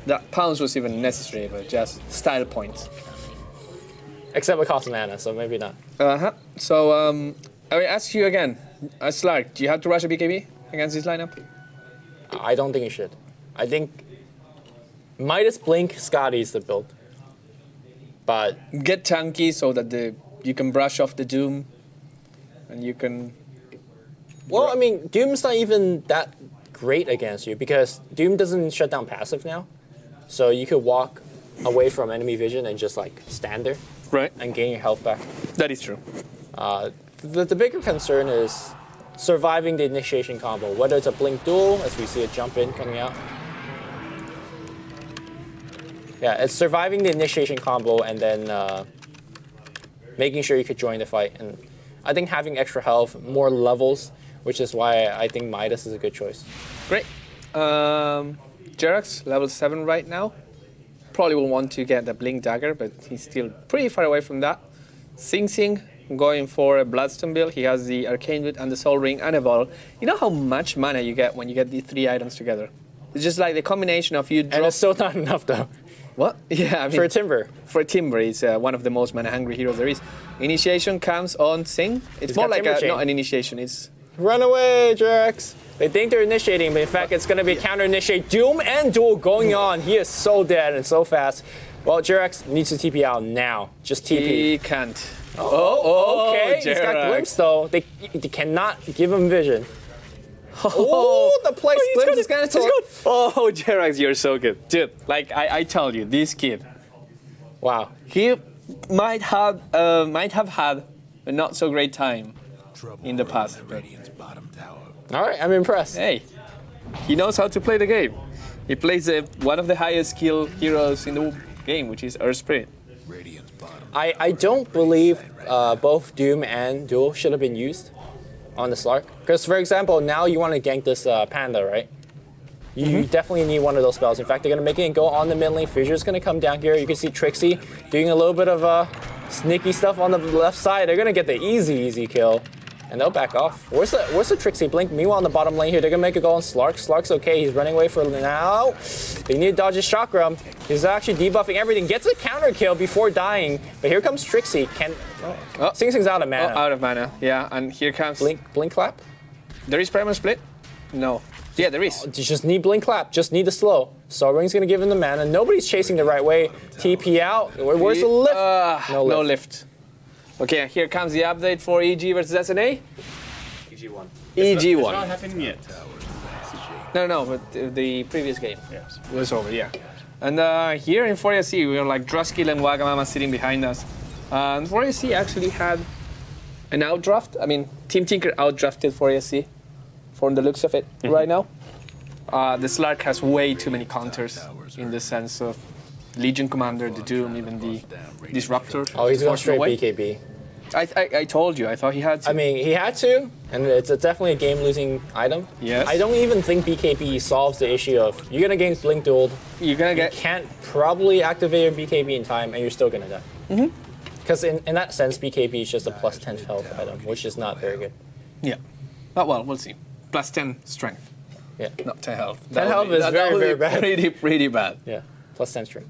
That pounce was even necessary, but just style points. Except it costs mana, so maybe not. So, I will ask you again. Slark, do you have to rush a BKB against this lineup? I don't think you should. I think Midas Blink Scotty is the build. But get tanky so that you can brush off the Doom, and you can... Well, I mean, Doom's not even that great against you, because Doom doesn't shut down passive now. So you could walk away from enemy vision and just like stand there. Right. And gain your health back. That is true. The bigger concern is surviving the initiation combo, whether it's a blink duel, as we see a jump in coming out. Yeah, it's surviving the initiation combo and then making sure you could join the fight. And I think having extra health, more levels, which is why I think Midas is a good choice. Great. Jerax, level 7 right now. Probably will want to get the Blink Dagger, but he's still pretty far away from that. Sing Sing going for a Bloodstone build. He has the Arcane Root and the Soul Ring and a ball. You know how much mana you get when you get these 3 items together? It's just like the combination of you drop... And it's still not enough though. What? Yeah, I mean... For a Timber. For a Timber, it's one of the most mana-hungry heroes there is. Initiation comes on Sing. It's more like not an initiation, it's... Run away, Jerax. They think they're initiating, but in fact, it's going to be a counter-initiate. Doom and Duel going on. He is so dead and so fast. Well, Jerax needs to TP out now. Just TP. He can't. Okay. Jerax. He's got Glimpse, though. They cannot give him vision. Oh, the place Glimpse is going to... Oh, Jerax, you're so good. Dude, like I told you, this kid. Wow. He might have had a not so great time in the past. All right, I'm impressed. Hey, he knows how to play the game. He plays one of the highest skill heroes in the game, which is Earth Spirit. I don't believe both Doom and Duel should have been used on the Slark. Because, for example, now you want to gank this Panda, right? You definitely need one of those spells. In fact, they're going to make it go on the mid lane. Fissure's going to come down here. You can see Trixie doing a little bit of sneaky stuff on the left side. They're going to get the easy kill. And they'll back off. Where's the Trixie Blink? Meanwhile, on the bottom lane here, they're gonna make it go on Slark. Slark's okay. He's running away for now. They need to dodge his chakra. He's actually debuffing everything. Gets a counter kill before dying. But here comes Trixie. Sing Sing's out of mana. Out of mana. Yeah, and here comes Blink Clap. There is Primal Split. No. Yeah, there is. You just need Blink Clap. Just need the slow. Soul Ring's gonna give him the mana. Nobody's chasing the right way. TP out. Where's the lift? No lift. Okay, here comes the update for EG versus SNA. EG1. EG1. It's not happening yet. No, but the previous game was over, yeah. And here in 4AC, we are like Druskill and Wagamama sitting behind us. And 4AC actually had an outdraft. I mean, Team Tinker outdrafted 4AC from the looks of it right now. The Slark has way too many counters in the sense of Legion Commander, the Doom, even the Disruptor. Oh, he's going straight BKB. I told you, I thought he had to. I mean, he had to, and it's definitely a game-losing item. Yes. I don't even think BKB solves the issue of you're gonna get Blink Dueled. You can't probably activate your BKB in time, and you're still gonna die. Because in that sense, BKB is just a plus 10 health item, which is not very good. Yeah. Oh, well, we'll see. Plus 10 strength. Yeah. Not 10 health. 10 health is very bad. Pretty bad. Yeah. Plus 10 strength.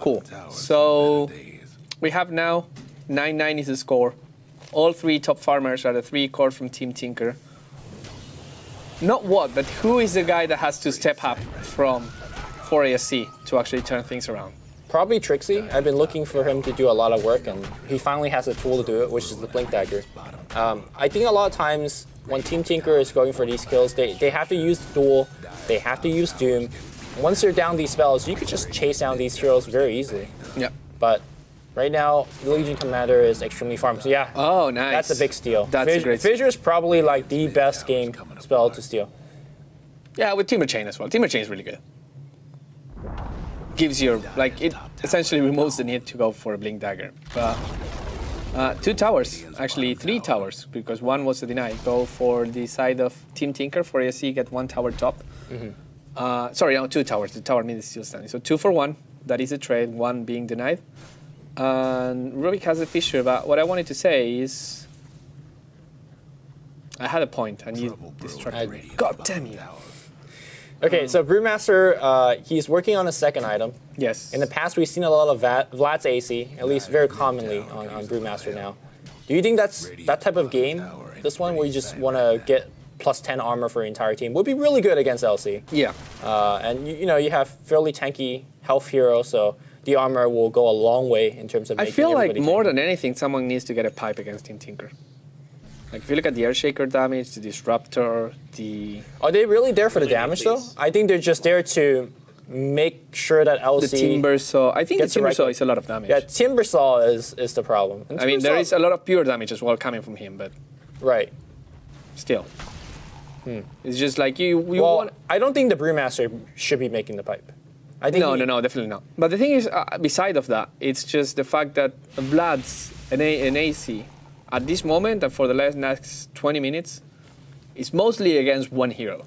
Cool. So we have now 9-9 is the score. All 3 top farmers are the 3 core from Team Tinker. Not what, but who is the guy that has to step up from 4ASC to actually turn things around? Probably Trixie. I've been looking for him to do a lot of work, and he finally has a tool to do it, which is the Blink Dagger. I think a lot of times when Team Tinker is going for these kills, they have to use Duel, they have to use Doom. Once they're down these spells, you could just chase down these heroes very easily. Yeah. But right now, the Legion Commander is extremely farmed. So yeah. Oh, nice. That's a big steal. That's a great steal. Fissure is probably like the best game spell to steal. Yeah, with Timber Chain as well. Timber Chain is really good. Gives you, like, it essentially removes the need to go for a Blink Dagger. But 2 towers, actually 3 towers, because 1 was denied. Go for the side of Team Tinker. For ASC, get 1 tower top. Sorry, no, 2 towers. The tower mid is still standing. So 2 for 1. That is a trade, 1 being denied. And Rubik has a fissure, but what I wanted to say is... I had a point, and you distracted me. God damn you. Okay, so Brewmaster, he's working on a second item. Yes. In the past, we've seen a lot of Vlad's AC, at least very commonly on Brewmaster now. Do you think that's that type of game, this one, where you just want to get plus 10 armor for your entire team, would be really good against LC? Yeah. And you know, you have fairly tanky health hero, so the armor will go a long way in terms of making I feel like everybody more than anything, someone needs to get a pipe against Team Tinker. Like if you look at the Earthshaker damage, the Disruptor, the... Are they really there for the damage though? I think they're just there to make sure that LC... The Timbersaw. I think the Timbersaw is a lot of damage. Yeah, Timbersaw is the problem. I mean, there is a lot of pure damage as well coming from him, but... Right. Still. It's just like you well, want... I don't think the Brewmaster should be making the pipe. I think No, definitely not. But the thing is, beside of that, it's just the fact that Vlad's an AC at this moment and for the next 20 minutes is mostly against one hero,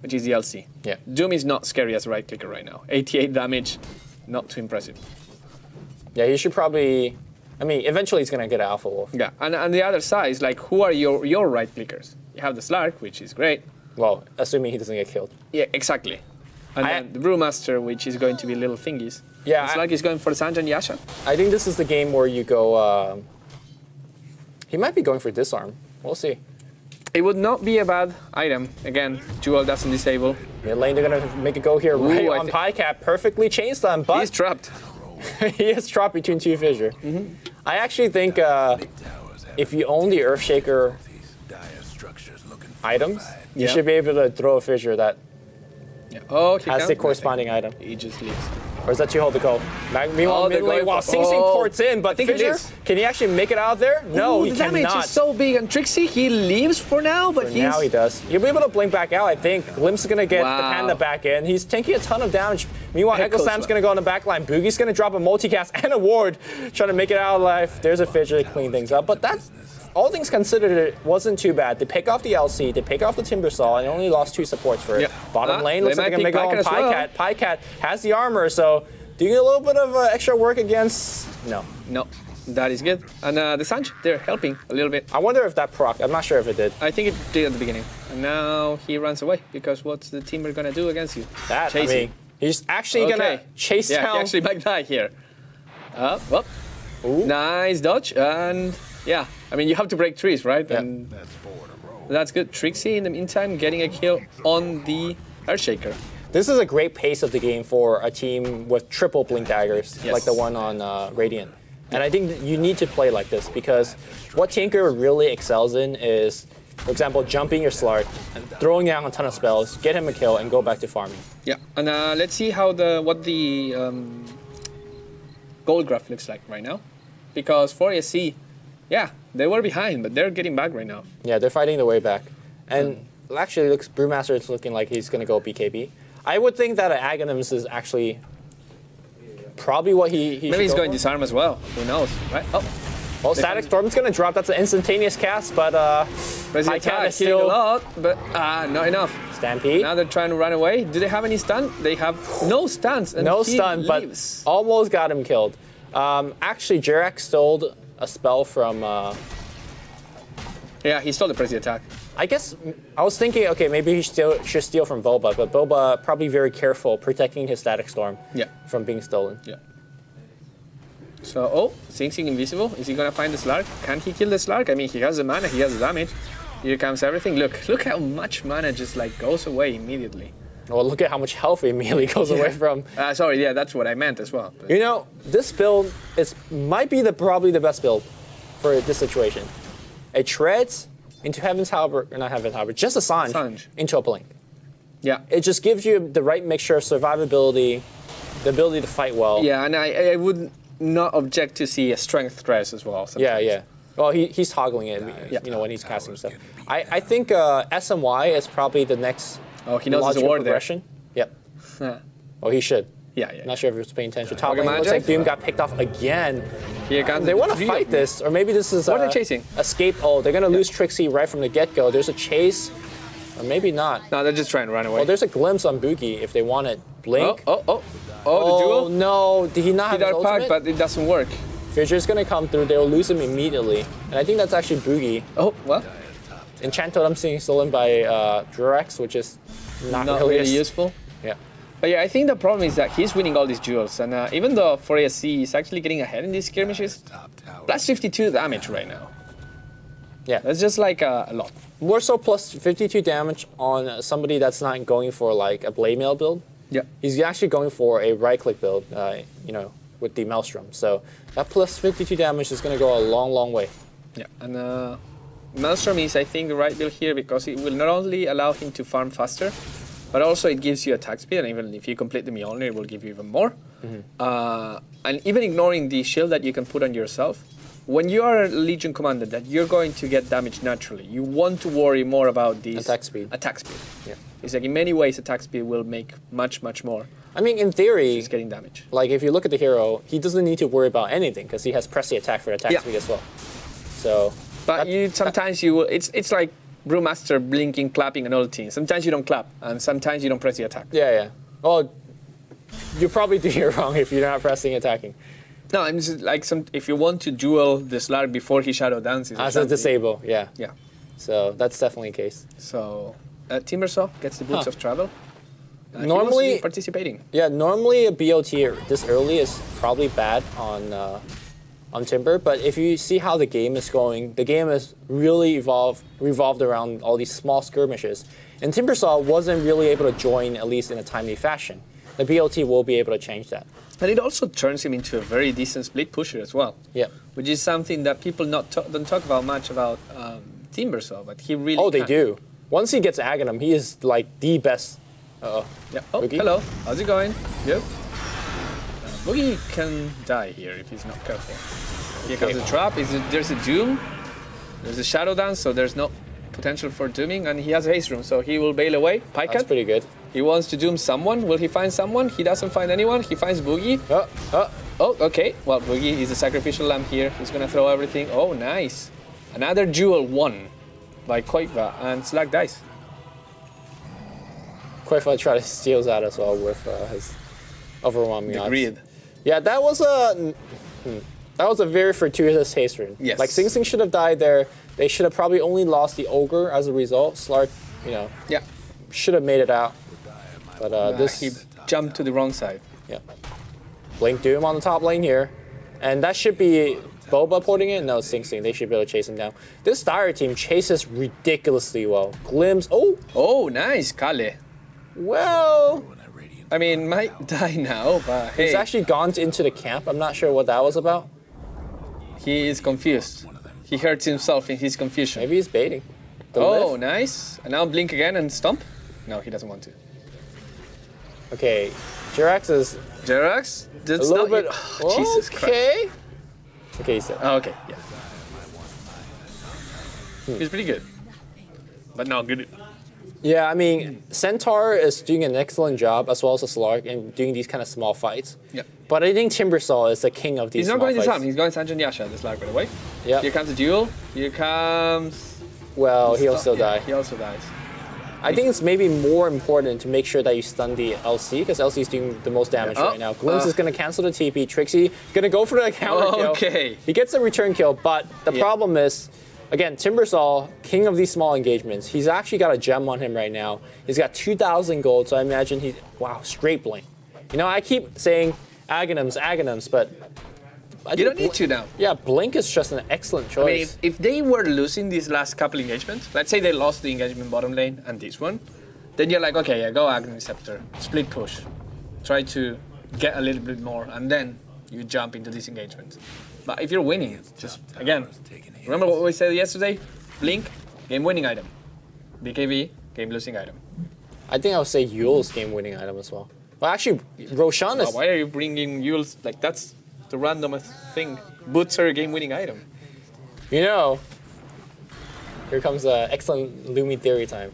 which is the LC. Yeah. Doom is not scary as a right clicker right now. 88 damage, not too impressive. Yeah, he should probably... I mean, eventually he's going to get Alpha Wolf. Yeah, and the other side is like, who are your right clickers? You have the Slark, which is great. Well, assuming he doesn't get killed. Yeah, exactly. And then the Brewmaster, which is going to be little thingies. Yeah, Slark is going for Sanj and Yasha. I think this is the game where you go... he might be going for Disarm. We'll see. It would not be a bad item. Again, Jewel doesn't disable. Mid lane, they're going to make a go here. Right on Pycat, perfectly chain stun, but... He's trapped. He is trapped between two Fissure. I actually think if you own the Earthshaker items, you should be able to throw a Fissure that has the corresponding item. He just leaves. Or is that too hold to go? Meanwhile, mid lane, while Sing Sing ports in, but Fissure, can he actually make it out there? No, he the cannot. damage is so big, and Trixie, he leaves for now, but now he does. He'll be able to blink back out, I think. Glimpse is going to get the Panda back in. He's taking a ton of damage. Meanwhile, Echo Slam's going to go on the back line. Boogie's going to drop a multicast and a ward, trying to make it out alive. There's a Fissure to clean things up, but that's... All things considered, it wasn't too bad. They pick off the LC, they pick off the Timbersaw, and they only lost 2 supports for it. Yep. Bottom lane looks like they're going to make it on Pycat. Pycat has the armor, so doing a little bit of extra work against... No, that is good. And the Sanj, they're helping a little bit. I wonder if that proc. I'm not sure if it did. I think it did at the beginning. And now he runs away, because what's the Timber going to do against you? That, I mean, he's actually going to chase down... Yeah, he actually might die here. Well, nice dodge, and... Yeah, I mean, you have to break trees, right? Yep. And that's good. Trixie, in the meantime, getting a kill on the Earthshaker. This is a great pace of the game for a team with triple blink daggers, like the one on Radiant. And I think you need to play like this, because what Tinker really excels in is, for example, jumping your Slark, and throwing down a ton of spells, get him a kill, and go back to farming. Yeah, and let's see how what the gold graph looks like right now. Because for ASC, yeah, they were behind, but they're getting back right now. Yeah, they're fighting their way back. And actually, looks Brewmaster is looking like he's going to go BKB. I would think that Aghanims is actually probably what he Maybe he's going Disarm as well. Who knows, right? Well, Static Storm's going to drop. That's an instantaneous cast, but Pycat is still a lot, but not enough. Stampede. Now they're trying to run away. Do they have any stun? They have no stuns. And no stun, but almost got him killed. Actually, Jirak stole a spell from... Yeah, he stole the Prezi attack. I guess I was thinking, okay, maybe he should steal from Boba, but Boba probably very careful protecting his Static Storm from being stolen. Yeah. So, Sing Sing invisible. Is he gonna find the Slark? Can he kill the Slark? I mean, he has the mana, he has the damage. Here comes everything. Look how much mana just like goes away immediately. Well, look at how much health it immediately goes away from. Sorry, yeah, that's what I meant as well. But. You know, this build might be probably the best build for this situation. It treads into Heaven's Halberd, or not Heaven's Halberd, just a Sanj into a blink. Yeah. It just gives you the right mixture of survivability, the ability to fight well. Yeah, and I would not object to see a strength stress as well. Sometimes. Yeah. Well, he's toggling it, you know, when he's casting stuff. I think SMY is probably the next he knows his award progression. There. Yep. Well, he should. Yeah. Not sure if he was paying attention. Top lane looks like Doom got picked off again. They want to fight this, or maybe this is what are they chasing? Escape. Oh, they're going to lose Trixie right from the get-go. There's a chase, or maybe not. No, they're just trying to run away. Well, there's a glimpse on Boogie if they want it. Blink. The duel? No, did he not have his ultimate? But it doesn't work. Fissure's going to come through. They'll lose him immediately. And I think that's actually Boogie. Oh, what? Enchant Totem being stolen by Durex, which is not really useful. Yeah. But yeah, I think the problem is that he's winning all these duels, and even though for ASC he's actually getting ahead in these skirmishes, plus 52 damage right now. Yeah. That's just like a lot. More so plus 52 damage on somebody that's not going for like a Blade Mail build. Yeah. He's actually going for a right-click build, you know, with the Maelstrom. So that plus 52 damage is going to go a long, long way. Yeah, and Maelstrom is, I think, the right build here because it will not only allow him to farm faster, but also it gives you attack speed, and even if you complete the Mjolnir, it will give you even more. And even ignoring the shield that you can put on yourself, when you are a Legion commander, that you're going to get damage naturally. You want to worry more about this attack speed. Yeah. It's like in many ways, attack speed will make much more. I mean, in theory, he's getting damage. Like if you look at the hero, he doesn't need to worry about anything because he has pressy attack for attack speed as well. So, but sometimes you will. It's like Brewmaster blinking, clapping, and ulting. Sometimes you don't clap, and sometimes you don't press the attack. Yeah. Well, you probably do it wrong if you're not pressing attacking. No, I'm just like if you want to duel the Slark before he shadow dances. As a disable, yeah. Yeah. So that's definitely a case. So Timbersaw gets the boots of travel. Normally participating. Yeah, normally a BOT this early is probably bad on Timber, but if you see how the game is going, the game is really revolved around all these small skirmishes, and Timbersaw wasn't really able to join at least in a timely fashion. The BOT will be able to change that. And it also turns him into a very decent split pusher as well. Yeah. Which is something that people don't talk about much about Timbersaw, but he really they do. Once he gets Aghanim, he is like the best. Yeah. Oh, Boogie. Hello. How's it going? Good. Boogie can die here if he's not careful. Here comes the trap. There's a Doom. There's a Shadow Dance, so there's no potential for dooming, and he has a haste room, so he will bail away. Pycat. That's pretty good. He wants to doom someone. Will he find someone? He doesn't find anyone. He finds Boogie. Oh, okay. Well, Boogie is a sacrificial lamb here. He's gonna throw everything. Oh, nice. Another duel won by Koiva and Slack Dice. Koiva tried to steal that as well with his overwhelming odds. Agreed. Yeah, that was a very fortuitous haste rune. Yes. Like Sing Sing should have died there. They should have probably only lost the Ogre as a result. Slark, should have made it out. But he jumped to the wrong side. Yeah. Blink Doom on the top lane here. And that should be Boba porting it? No, Sing Sing. They should be able to chase him down. This Dire team chases ridiculously well. Glimpse. Oh, nice. Kale. Well, I mean, might die now, but hey. He's actually gone into the camp. I'm not sure what that was about. He is confused. He hurts himself in his confusion. Maybe he's baiting. Nice. And now blink again and stomp? No, he doesn't want to. Okay, Jirax is... Jirax? A little bit... Jesus Christ. Okay, he's dead. Oh, okay, yeah. He's pretty good. But not good. Yeah, I mean, Centaur is doing an excellent job, as well as Slark, in doing these kind of small fights. Yeah. But I think Timbersaw is the king of these small fights. He's not going to Sam, he's going Sanjan Yasha, the Slark, by the way. Yeah. Here comes the duel. Here comes... Well, he'll still die. He also dies. I think it's maybe more important to make sure that you stun the LC, because LC is doing the most damage right now. Glimpse is going to cancel the TP. Trixie going to go for the counter kill. Okay. He gets a return kill, but the problem is, again, Timbersaw, king of these small engagements. He's actually got a gem on him right now. He's got 2,000 gold, so I imagine he's... Wow, straight blink. You know, I keep saying Aghanims, but... You don't need to now. Yeah, Blink is just an excellent choice. I mean, if they were losing these last couple engagements, let's say they lost the engagement bottom lane and this one, then you're like, okay, yeah, go Aghanim Scepter, split push, try to get a little bit more, and then you jump into these engagements. But if you're winning, just, again, remember what we said yesterday? Blink, game-winning item. BKB, game-losing item. I think I would say Yule's game-winning item as well. Well, actually, Roshan is... Why are you bringing Yule's, like, that's the randomest thing. Boots are a game-winning item. You know, here comes excellent Lumi theory time.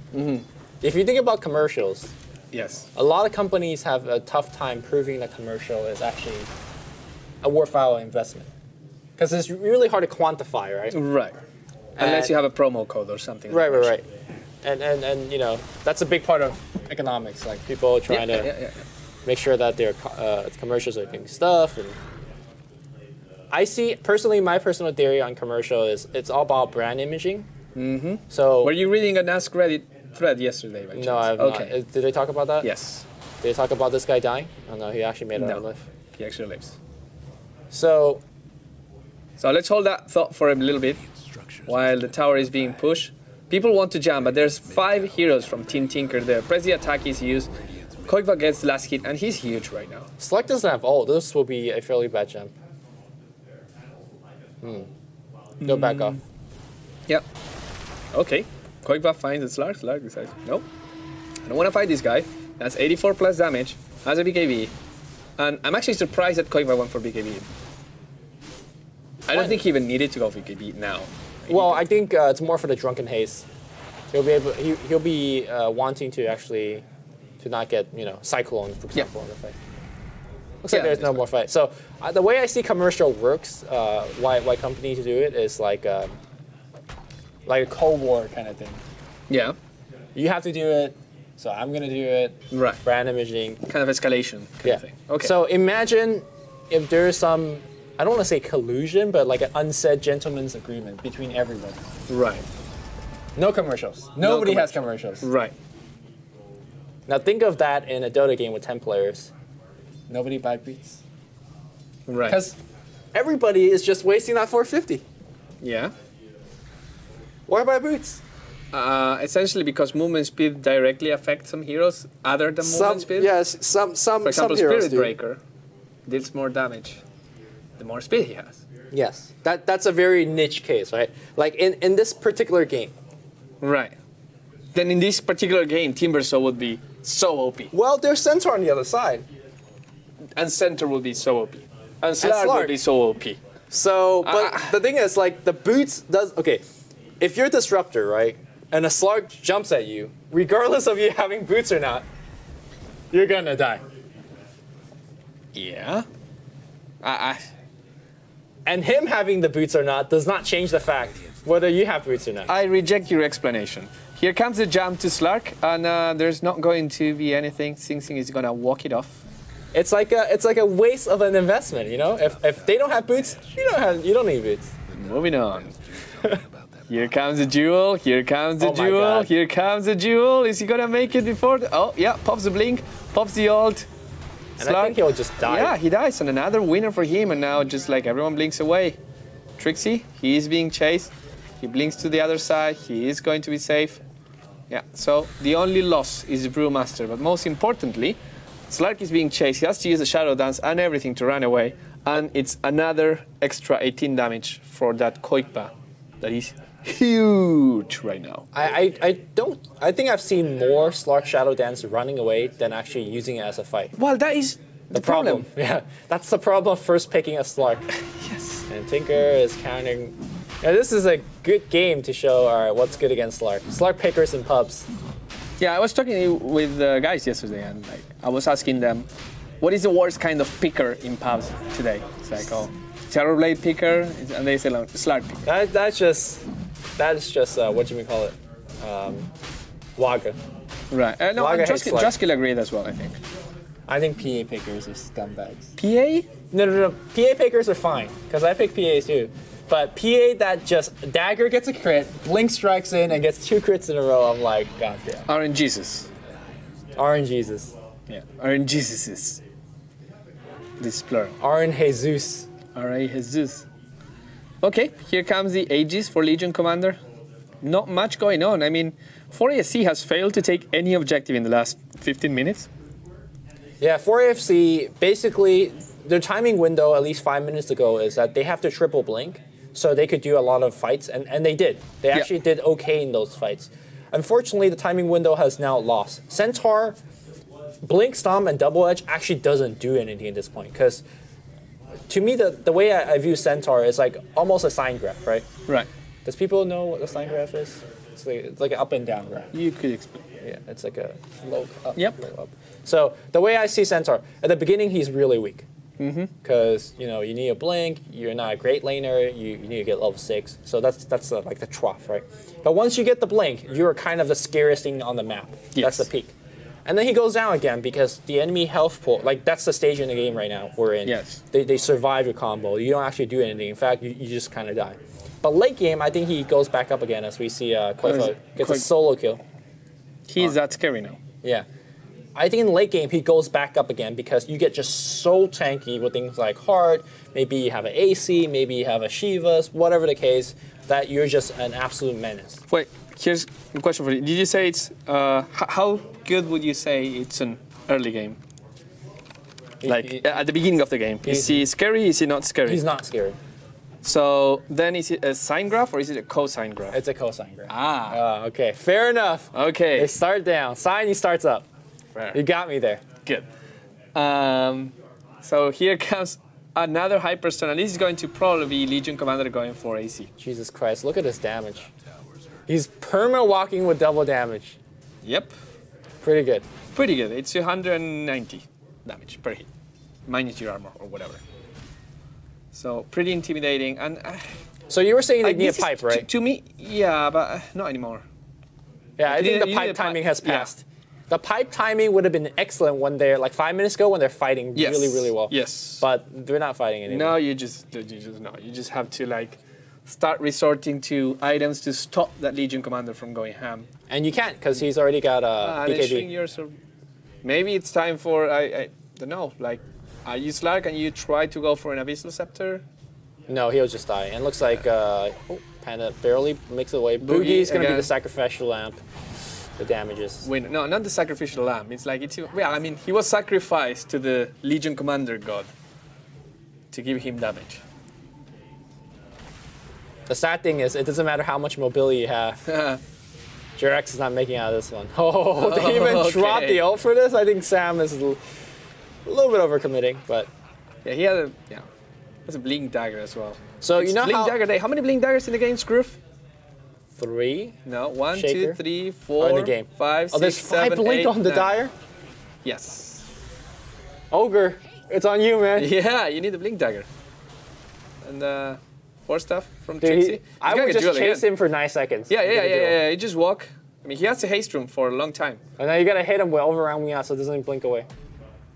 If you think about commercials, yes, a lot of companies have a tough time proving that commercial is actually a worthwhile investment. Because it's really hard to quantify, right? Right. Unless you have a promo code or something. Right. And you know, that's a big part of economics. Like people trying to make sure that their commercials are getting stuff. And I see, personally, my personal theory on commercial is it's all about brand imaging. So were you reading an Ask Reddit thread yesterday? By chance? No, I have not. Did they talk about that? Yes. Did they talk about this guy dying? Oh no, he actually made it out alive. He actually lives. So let's hold that thought for a little bit while the tower is being pushed. People want to jam, but there's 5 heroes from Team Tinker there. Press the attack is used. Koiva gets the last hit, and he's huge right now. Select doesn't have ult. This will be a fairly bad jump. Go back off. Yep. Okay. Koikba finds a Slark. Slark decides, nope. I don't want to fight this guy. That's 84 plus damage. Has a BKB. And I'm actually surprised that Koikba went for BKB. I don't think he even needed to go for BKB now. Well, I think it's more for the drunken haste. He'll be wanting to actually to not get cyclone, for example, in the fight. Looks like there's no more fight. So the way I see commercial works, why companies do it is like a Cold War kind of thing. Yeah. You have to do it, so I'm gonna do it. Right. Brand imaging. Kind of escalation kind of thing. Okay. So imagine if there's some, I don't want to say collusion, but like an unsaid gentleman's agreement between everybody. Right. No commercials. Nobody has commercials. Right. Now think of that in a Dota game with 10 players. Nobody buy boots. Right. Because everybody is just wasting that 450. Yeah. Why buy boots? Essentially because movement speed directly affects some heroes other than movement speed. Yes, some For example, heroes Spirit Breaker deals more damage the more speed he has. Yes, that's a very niche case, right? Like in this particular game. Right. Then in this particular game, Timbersaw would be so OP. Well, there's Centaur on the other side. And Center will be so OP. And Slark will be so OP. So, but the thing is, like, the boots does... Okay, if you're a Disruptor, right, and a Slark jumps at you, regardless of you having boots or not, you're gonna die. Yeah. And him having the boots or not does not change the fact whether you have boots or not. I reject your explanation. Here comes the jump to Slark, and there's not going to be anything. Sing Sing is gonna walk it off. It's like a waste of an investment, you know. If they don't have boots, you don't need boots. Moving on. Here comes the Jewel. Here comes the Oh my Jewel. God. Here comes the Jewel. Is he gonna make it before? Oh yeah, pops the blink, pops the ult. And I think he'll just die. Yeah, he dies, and another winner for him. And now just like everyone blinks away. Trixie, he is being chased. He blinks to the other side. He is going to be safe. Yeah. So the only loss is Brewmaster, but most importantly, Slark is being chased. He has to use the Shadow Dance and everything to run away. And it's another extra 18 damage for that Koikba. That is huge right now. I think I've seen more Slark Shadow Dance running away than actually using it as a fight. Well, that is the problem. Yeah, that's the problem of first picking a Slark. Yes. And Tinker is countering. Now, this is a good game to show, all right, what's good against Slark. Slark pickers in pubs. Yeah, I was talking with guys yesterday, and like I was asking them, what is the worst kind of picker in pubs today? It's like, oh, Terrorblade picker, and they say like, Slark picker. That's just what you call it, Wagga. Right. No, Wagga Juskill agreed as well, I think. I think PA pickers are scumbags. PA? No. PA pickers are fine, because I pick PA too. But PA that just Dagger gets a crit, Blink strikes in, and gets 2 crits in a row, I'm like, goddamn. RNGesus. RNGesus. Yeah, RNGesus. This is plural. RNJesus. RNJesus. Okay, here comes the Aegis for Legion Commander. Not much going on. I mean, 4AFC has failed to take any objective in the last 15 minutes. Yeah, 4AFC, basically, their timing window, at least 5 minutes ago, is that they have to triple blink, so they could do a lot of fights, and they did. They actually did okay in those fights. Unfortunately, the timing window has now lost. Centaur, Blink, Stomp, and Double Edge actually doesn't do anything at this point, because to me, the way I view Centaur is like almost a sine graph, right? Right. Does people know what a sine graph is? It's like an up and down graph. You could explain. Yeah, it's like a low up, Yep. low up. So the way I see Centaur, at the beginning he's really weak. Because you need a blink, you're not a great laner, you need to get level 6. So that's like the trough, right? But once you get the blink, you're kind of the scariest thing on the map. Yes. That's the peak. And then he goes down again because the enemy health pool, like that's the stage in the game right now we're in. Yes. They survive your combo. You don't actually do anything. In fact, you just kind of die. But late game, I think he goes back up again as we see Koifa gets a solo kill. He's that scary now. Yeah. I think in late game, he goes back up again because you get just so tanky with things like Heart, maybe you have an AC, maybe you have a Shivas, whatever the case, that you're just an absolute menace. Wait, here's a question for you. Did you say it's, how good would you say it's an early game? Like, at the beginning of the game. Is he scary, is he not scary? He's not scary. So then is it a sine graph or is it a cosine graph? It's a cosine graph. Ah. Okay. Fair enough. Okay. They start down. Sine, he starts up. Fair. You got me there. Good. So here comes another Hyperstone, and this is going to probably be Legion Commander going for AC. Jesus Christ, look at his damage. He's perma-walking with double damage. Yep. Pretty good. Pretty good. It's 290 damage per hit, minus your armor or whatever. So pretty intimidating. And so you were saying they need a pipe, right? To me, yeah, but not anymore. Yeah, I think the pipe timing has passed. Yeah. The pipe timing would have been excellent when they're like 5 minutes ago when they're fighting really, really well. Yes. But they're not fighting anymore. No, you just have to like start resorting to items to stop that Legion Commander from going ham. And you can't because he's already got a BKB. Maybe it's time for I don't know, like you Slark and you try to go for an Abyssal Scepter. No, he'll just die. And looks like Panda barely makes it away. Boogie's gonna be the sacrificial lamp. The damages. Wait, no, not the sacrificial lamb. It's like well, I mean, he was sacrificed to the Legion Commander god to give him damage. The sad thing is, it doesn't matter how much mobility you have. Jurex is not making out of this one. Oh, they even dropped the ult for this? I think Sam is a little bit overcommitting, but... Yeah, he had there's a Blink Dagger as well. So it's you know Blink Dagger Day. How many Blink Daggers in the game, Scroof? 3? No, 1, Shaker. 2, 3, 4, in the game. 5, 6, there's 5 Blink on the Dire? Yes. Ogre, it's on you, man. Yeah, you need the Blink Dagger. And 4 stuff from Trixie. I would just chase him for 9 seconds. Yeah. You just walk. I mean, he has a haste room for a long time. And now you gotta hit him with overwhelming out so it doesn't blink away.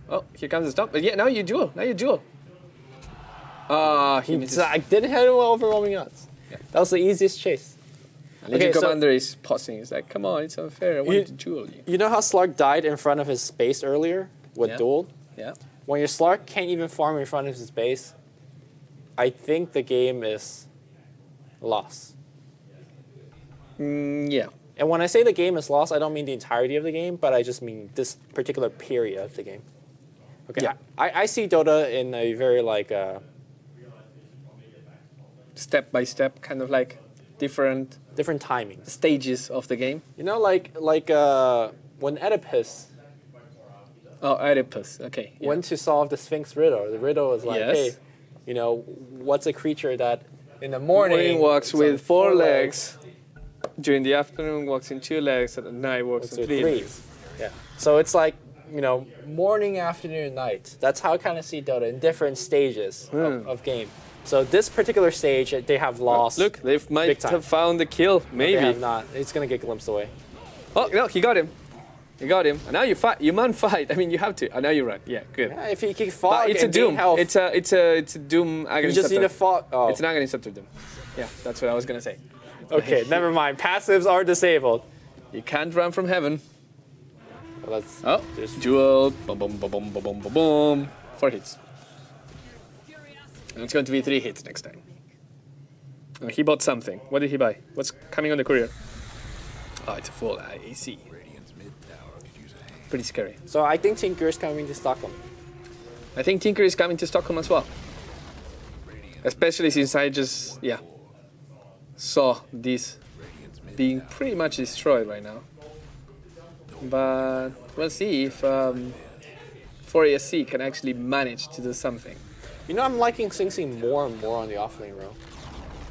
Oh, here comes the stomp. But yeah, now you duel. I didn't hit him with overwhelming odds. Yeah. That was the easiest chase. Legion Commander is pausing. He's like, come on, it's unfair. I want to duel you. You know how Slark died in front of his base earlier with duel? Yeah. When your Slark can't even farm in front of his base, I think the game is lost. Yeah. And when I say the game is lost, I don't mean the entirety of the game, but I just mean this particular period of the game. Okay. Yeah. I see Dota in a very like step by step, kind of like different timings, stages of the game. You know, like when Oedipus. Oh, Oedipus. Okay. Yeah. Went to solve the Sphinx riddle. The riddle was like, hey, you know, what's a creature that in the morning walks with 4 legs, during the afternoon walks in 2 legs, and at night walks in 3 legs. Yeah. So it's like, you know, morning, afternoon, night. That's how I kind of see Dota in different stages of game. So this particular stage, they have lost. Look, they might have found the kill. Maybe. They have not. It's gonna get glimpsed away. Oh no, he got him. You got him. And now you fight. You man fight. I mean, you have to. And now you run. Yeah, good. Yeah, if he can fall, it's a Doom. It's a Doom Agony. You just need to fall. Oh. It's an Agony Scepter Doom. Yeah, that's what I was gonna say. Okay, never mind. Passives are disabled. You can't run from heaven. Well, that's duel. Boom, boom, boom, boom, boom, boom, boom. 4 hits. And it's going to be 3 hits next time. Oh, he bought something. What did he buy? What's coming on the courier? Oh, it's a full AC. Pretty scary. So I think Tinker is coming to Stockholm. I think Tinker is coming to Stockholm as well. Especially since I just, saw this being pretty much destroyed right now. But we'll see if 4ASC can actually manage to do something. You know, I'm liking Sing Sing more and more on the offlane role.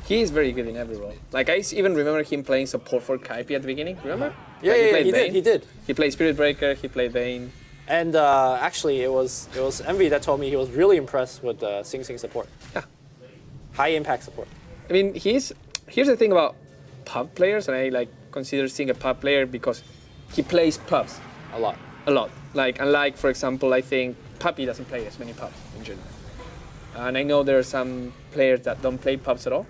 He is very good in every role. Like, I even remember him playing support for Kaipi at the beginning. Remember? Yeah, he did. He played Spirit Breaker, he played Bane. And actually, it was Envy that told me he was really impressed with Sing Sing support. Yeah. High impact support. I mean, here's the thing about pub players, and I consider Sing a pub player because he plays pubs. A lot. Like, unlike, for example, I think Puppy doesn't play as many pubs in general. And I know there are some players that don't play pubs at all.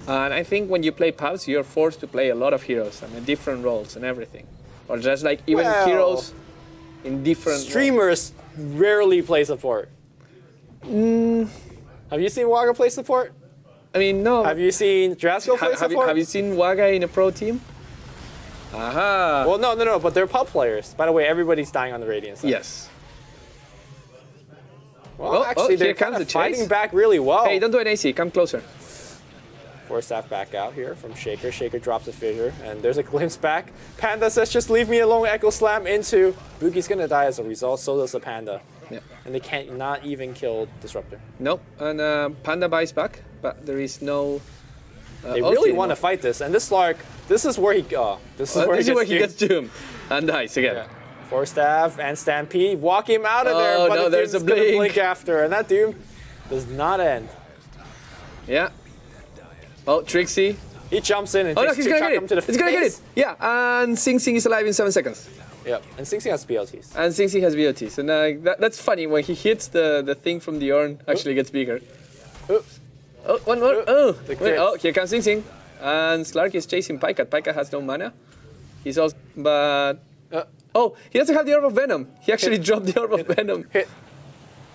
And I think when you play pubs, you're forced to play a lot of heroes and different roles and everything. Or just like even heroes in different streamers rarely play support. Have you seen Waga play support? I mean, no. Have you seen Drasko play support? Have you seen Waga in a pro team? Aha. Well, no, but they're pub players. By the way, everybody's dying on the Radiant side. Yes. Well, actually, they're kind of fighting back really well. Hey, don't do an AC. Come closer. Force staff back out here from Shaker. Shaker drops a fissure, and there's a glimpse back. Panda says, just leave me alone. Echo Slam into. Boogie's going to die as a result, so does the Panda. Yeah. And they can't not even kill Disruptor. Nope. And Panda buys back, but there is no... they really want to fight this, and this Slark, this is where he gets doomed. And dies again. Yeah. Force staff and Stampede walk him out of there, but no, the there's Doom's a gonna blink. blink after, and that Doom does not end. Yeah. Oh, Trixie. He jumps in and no, takes he's two gonna shot get it. He's gonna get it. Yeah, and Sing Sing is alive in 7 seconds. Yep, and Sing Sing has BLTs. And Sing Sing has BOTs, and that's funny, when he hits the thing from the urn, actually gets bigger. Oops. Oh, one more. Oh, wait, here comes Sing Sing. And Slark is chasing Paikat. Paikat has no mana. He's also, but... oh, he doesn't have the Orb of Venom. He actually dropped the Orb of Venom. Hit.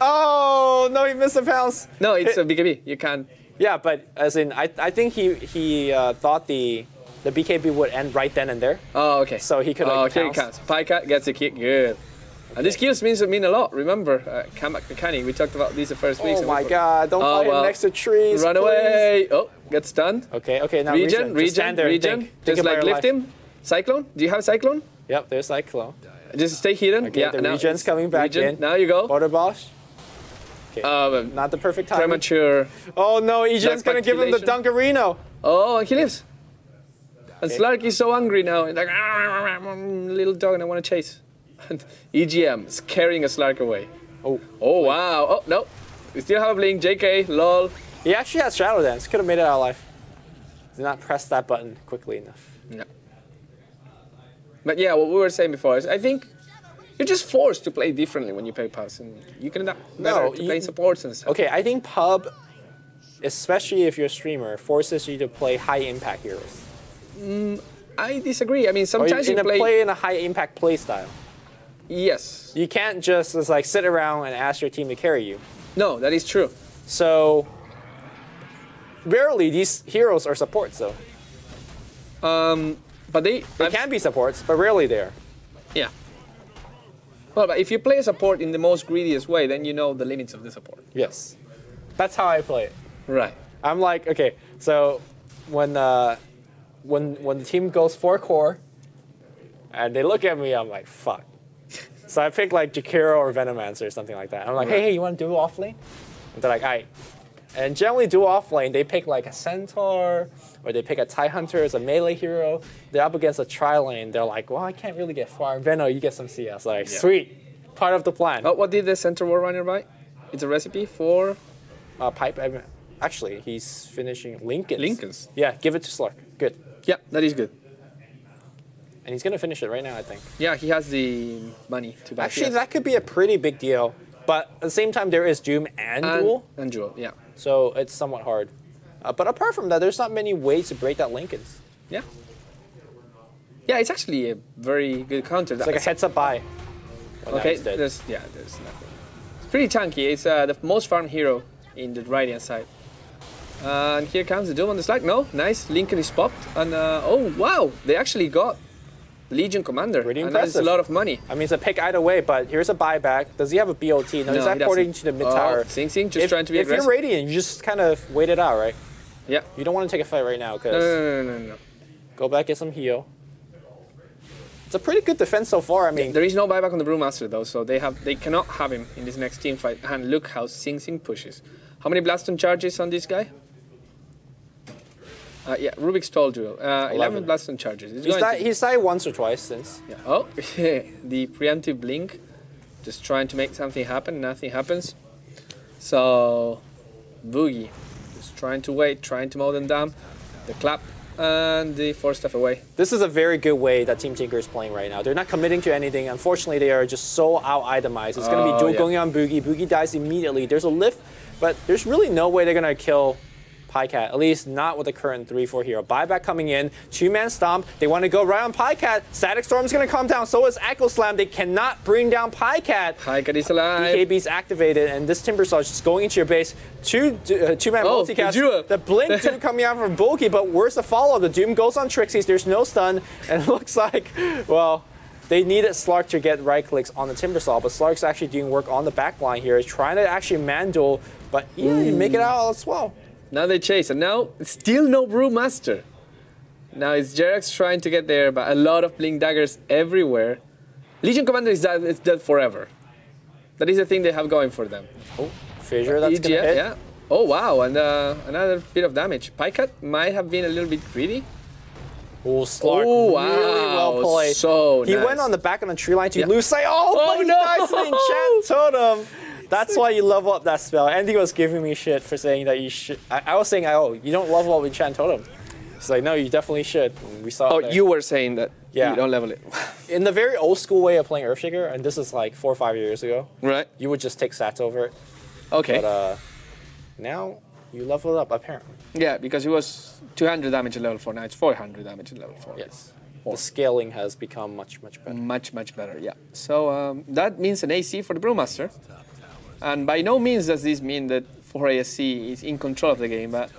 Oh, no, he missed a pounce. No, it's a BKB. You can't... Yeah, but as in, I think he thought the BKB would end right then and there. Oh, okay. So he could have pounced. Here it comes. Paikat gets a kick. Good. Okay. And these kills mean a lot. Remember, Kamak Kakani, we talked about these the first weeks. Oh my god, don't fight him next to trees. Run please. away. Oh, get stunned. Okay, now regen. Just like lift him. Cyclone. Do you have Cyclone? Yep, there's Cyclone. Just stay hidden. Okay, yeah, the regen's coming back in. Now you go. Border Boss. Okay. Not the perfect time. Premature. Oh no, Egen's gonna give him the Dunkarino. Oh, and he lives. And Slark is so angry now. Like, little dog, and I want to chase. And EGM is carrying a Slark away. Oh wow. Oh, no. We still have a blink. JK, lol. He actually has Shadow Dance. Could have made it out alive. Did not press that button quickly enough. No. But yeah, what we were saying before is I think you're just forced to play differently when you play pubs, and you can adapt better to play supports and stuff. Okay, I think pub, especially if you're a streamer, forces you to play high impact heroes. I disagree. I mean, sometimes you play in a high impact play style. Yes. You can't just like sit around and ask your team to carry you. No, that is true. So rarely these heroes are supports though. But they can be supports, but rarely they are. Yeah. Well, but if you play a support in the most greediest way, then you know the limits of the support. Yes. That's how I play it. Right. I'm like, okay, so when the team goes 4 core and they look at me, I'm like, fuck. So I pick like Jakiro or Venomancer or something like that. I'm like, hey, you want to duo off lane? And they're like, aight. And generally duo off lane, they pick like a Centaur or they pick a TIE Hunter as a melee hero. They're up against a tri-lane. They're like, well, I can't really get far. Veno, you get some CS. Like, sweet. Part of the plan. Oh, what did the Centaur War Runner buy? It's a recipe for? Pipe. Actually, he's finishing Lincolns. Lincolns? Yeah, give it to Slark. Good. Yeah, that is good. And he's going to finish it right now, I think. Yeah, he has the money to buy. Actually, that could be a pretty big deal. But at the same time, there is Doom and Duel. And Duel, yeah. So it's somewhat hard. But apart from that, there's not many ways to break that Lincolns. Yeah. Yeah, it's actually a very good counter. It's like a heads-up buy. Okay, there's nothing. It's pretty chunky. It's the most farmed hero in the right-hand side. And here comes the Doom on the slack. No, nice. Lincoln is popped. And oh, wow. They actually got Legion Commander. Pretty and impressive. That's a lot of money. I mean, it's a pick either way, but here's a buyback. Does he have a BOT? No, he's not porting to the mid-tower. Sing Sing just trying to be aggressive. If you're Radiant, you just kind of wait it out, right? Yeah. You don't want to take a fight right now, because... No. Go back, get some heal. It's a pretty good defense so far, I mean... Yeah, there is no buyback on the Brewmaster, though, so they cannot have him in this next team fight. And look how Sing Sing pushes. How many Blaston charges on this guy? Yeah, Rubik's told you. 11 Blaston charges. He's died once or twice since. Yeah. Oh, the preemptive blink. Just trying to make something happen. Nothing happens. So, Boogie. Just trying to wait, trying to mow them down. The clap and the force stuff away. This is a very good way that Team Tinker is playing right now. They're not committing to anything. Unfortunately, they are just so out-itemized. It's going to be dual going on Boogie. Boogie dies immediately. There's a lift, but there's really no way they're going to kill Pycat, at least not with the current 3-4 hero. Buyback coming in, 2-man stomp. They want to go right on Pycat. Static Storm's going to come down, so is Echo Slam. They cannot bring down Pycat. Pycat is alive. BKB's activated, and this Timbersaw is just going into your base. Two-man multicast. The Blink Doom coming out from Bulky, but where's the follow? The Doom goes on Trixie's. There's no stun, and it looks like, well, they needed Slark to get right clicks on the Timbersaw, but Slark's actually doing work on the back line here. He's trying to actually man duel, but yeah, you make it out as well. Now they chase, and now still no Brewmaster. Now it's Jerax trying to get there, but a lot of Blink Daggers everywhere. Legion Commander is dead forever. That is the thing they have going for them. Oh, Fissure, that's gonna hit. Yeah. Oh wow, and another bit of damage. Pycat might have been a little bit greedy. Oh, Slark, really well played. So he nice. went on the back on the tree line to lose sight. Oh, but he dies to the Enchant Totem. That's why you level up that spell. Andy was giving me shit for saying that you should. I was saying, oh, you don't level up Enchant Totem. It's like, no, you definitely should. And we saw. Oh, you were saying that you don't level it. In the very old school way of playing Earthshaker, and this is like 4 or 5 years ago. Right. You would just take stats over it. Okay. But now you level it up apparently. Yeah, because it was 200 damage at level 4. Now it's 400 damage at level 4. Yes. The scaling has become much better. Much better. Yeah. So that means an AC for the Brewmaster. And by no means does this mean that 4ASC is in control of the game, but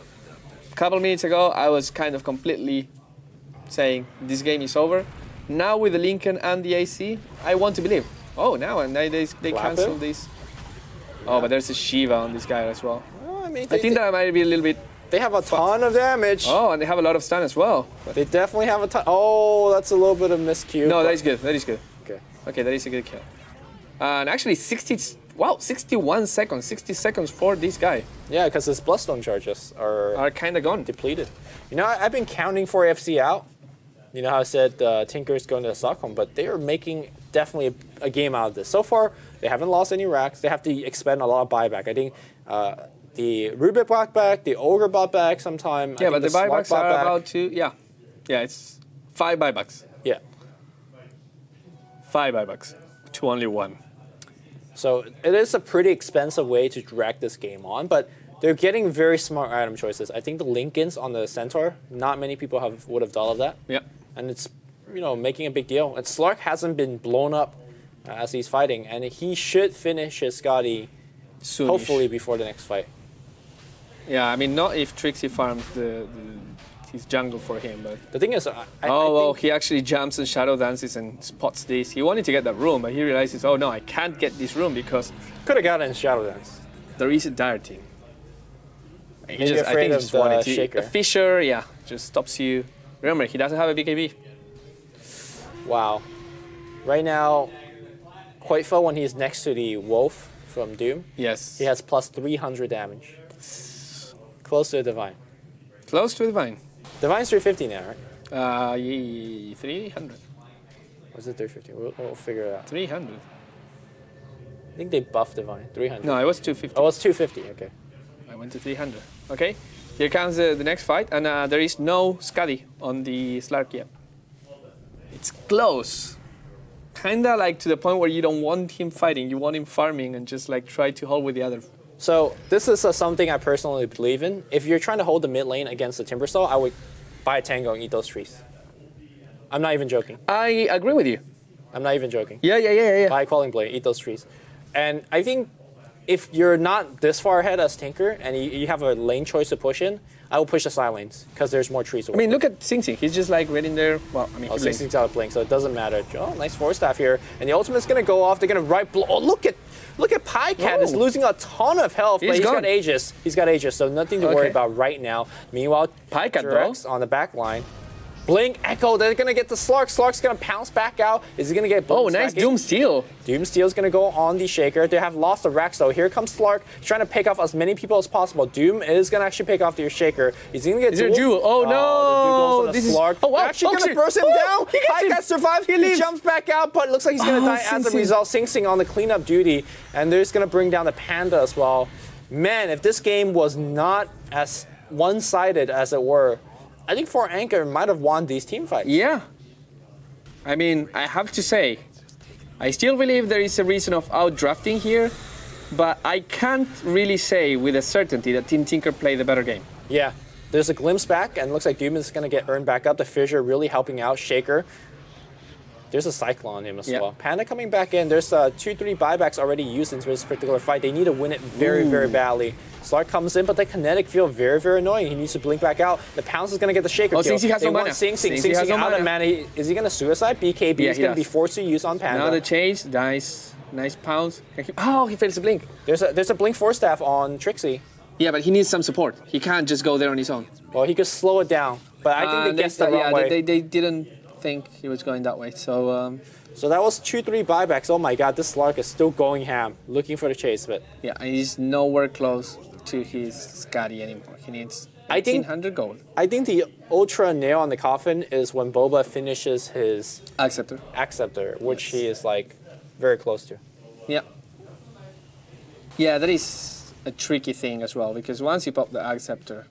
a couple minutes ago I was kind of completely saying this game is over. Now with the Lincoln and the AC, I want to believe. Oh, now and they cancel this. Oh, but there's a Shiva on this guy as well. Oh, I mean, I think that might be a little bit. They have a ton of damage. Oh, and they have a lot of stun as well. They definitely have a ton. Oh, that's a little bit of miscue. No, that is good. That is good. Okay. Okay, that is a good kill. And actually 61 seconds, 60 seconds for this guy. Yeah, because his Bloodstone charges are kind of gone. Depleted. You know, I've been counting 4FC out. You know how I said Tinker's going to Stockholm, but they are making definitely a game out of this. So far, they haven't lost any racks. They have to expend a lot of buyback. I think the Rubik bought back, the Ogre bought back sometime. Yeah, but the buybacks are about to, yeah, it's 5 buybacks. Yeah. 5 buybacks to only 1. So it is a pretty expensive way to drag this game on, but they're getting very smart item choices. I think the Lincolns on the Centaur, not many people would have thought of that. Yeah. And it's, you know, making a big deal. And Slark hasn't been blown up as he's fighting, and he should finish his Scotty soonish, hopefully before the next fight. Yeah, I mean, not if Trixie farms his jungle for him, but the thing is, I think he actually jumps and shadow dances and spots this. He wanted to get that room, but he realizes, oh no, I can't get this room because could have gotten shadow dance. There is a dire team. I think he just wanted to. A Fissure, yeah, just stops you. Remember, he doesn't have a BKB. Wow. Right now, Quaitfo, when he's next to the Wolf from Doom, yes, he has plus 300 damage. Close to a Divine. Close to a Divine. Divine's 350 now, right? 300. Was it 350? We'll figure it out. 300. I think they buffed Divine. 300. No, it was 250. Oh, it was 250. Okay. I went to 300. Okay. Here comes the next fight, and there is no Skadi on the Slark yet. It's close. Kinda like to the point where you don't want him fighting, you want him farming and just like try to hold with the other. So this is something I personally believe in. If you're trying to hold the mid lane against the Timbersaw, I would buy a Tango and eat those trees. I'm not even joking. I agree with you. I'm not even joking. Yeah. Buy a Quelling Blade, eat those trees. And I think if you're not this far ahead as Tinker and you have a lane choice to push in, I will push the side lanes because there's more trees. I mean, look at Sing Sing. He's just like right in there. Well, I mean, Sing Sing's out of blink, so it doesn't matter. Oh, nice force staff here, and the ultimate's gonna go off. They're gonna right blow. Oh, look at Pycat is losing a ton of health, but he's got Aegis. He's got Aegis, so nothing to worry about right now. Meanwhile, Pycat on the back line. Blink, Echo, they're going to get the Slark. Slark's going to pounce back out. Is he going to get Oh, nice Doom Steal. Doom Steal's going to go on the Shaker. They have lost the Rex, though. Here comes Slark. He's trying to pick off as many people as possible. Doom is going to actually pick off the Shaker. He's going to get Jewel. Oh, no. This is Slark. Oh, wow. They're actually going to burst him down. Pycat survives. He jumps back out, but it looks like he's going to die as a result. Sing Sing on the cleanup duty, and they're just going to bring down the Panda as well. Man, if this game was not as one-sided as it were, I think 4Anchor might have won these team fights. Yeah. I mean, I have to say, I still believe there is a reason of outdrafting here, but I can't really say with a certainty that Team Tinker played the better game. Yeah. There's a glimpse back, and it looks like Doom is going to get earned back up. The Fissure really helping out Shaker. There's a Cyclone on him as well. Panda coming back in. There's 2-3 buybacks already used in this particular fight. They need to win it very, very badly. Slark comes in, but the kinetic feel very, very annoying. He needs to blink back out. The Pounce is going to get the Shaker kill. Sing has no mana. Sing out of mana. Is he going to suicide? BKB is going to be forced to use on Panda. Now the change. Nice Pounce. Oh, he fails to blink. There's a blink force staff on Trixie. Yeah, but he needs some support. He can't just go there on his own. Well, he could slow it down, but I think they guessed the wrong way. They didn't think he was going that way. So so that was 2-3 buybacks. Oh my god, this Slark is still going ham, looking for the chase, but yeah, he's nowhere close to his Scotty anymore. He needs 1800 gold. I think the ultra nail on the coffin is when Boba finishes his Acceptor, which he is like very close to. Yeah. Yeah, that is a tricky thing as well, because once you pop the Acceptor,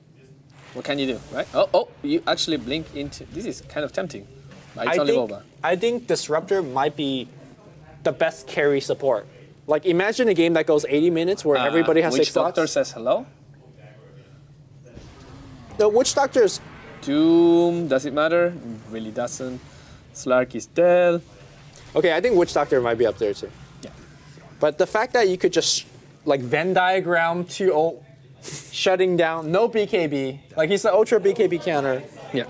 what can you do, right? Oh, you actually blink into... This is kind of tempting. But it's only Boba. I think Disruptor might be the best carry support. Like, imagine a game that goes 80 minutes where everybody has 6 slots. Witch Doctor says hello? The Witch Doctor's... Doom, does it matter? Really doesn't. Slark is dead. Okay, I think Witch Doctor might be up there too. Yeah. But the fact that you could just, like, Venn diagram 2-0, shutting down, no BKB. Like, he's the ultra BKB counter. Yeah.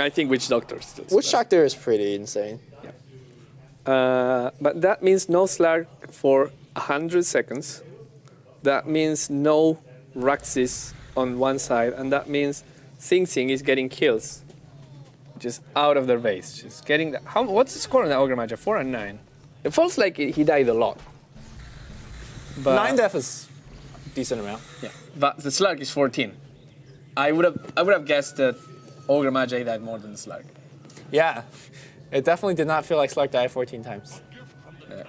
I think Witch Doctor. Witch Doctor is pretty insane. Yeah. But that means no Slark for 100 seconds. That means no Raxis on one side, and that means Sing Sing is getting kills. Just out of their base. Just getting the... what's the score on the Ogre Magi? 4 and 9. It feels like he died a lot. But 9 death is decent amount. Yeah. But the Slark is 14. I would have guessed that Ogre Magi died more than the Slark. Yeah. It definitely did not feel like Slark died 14 times.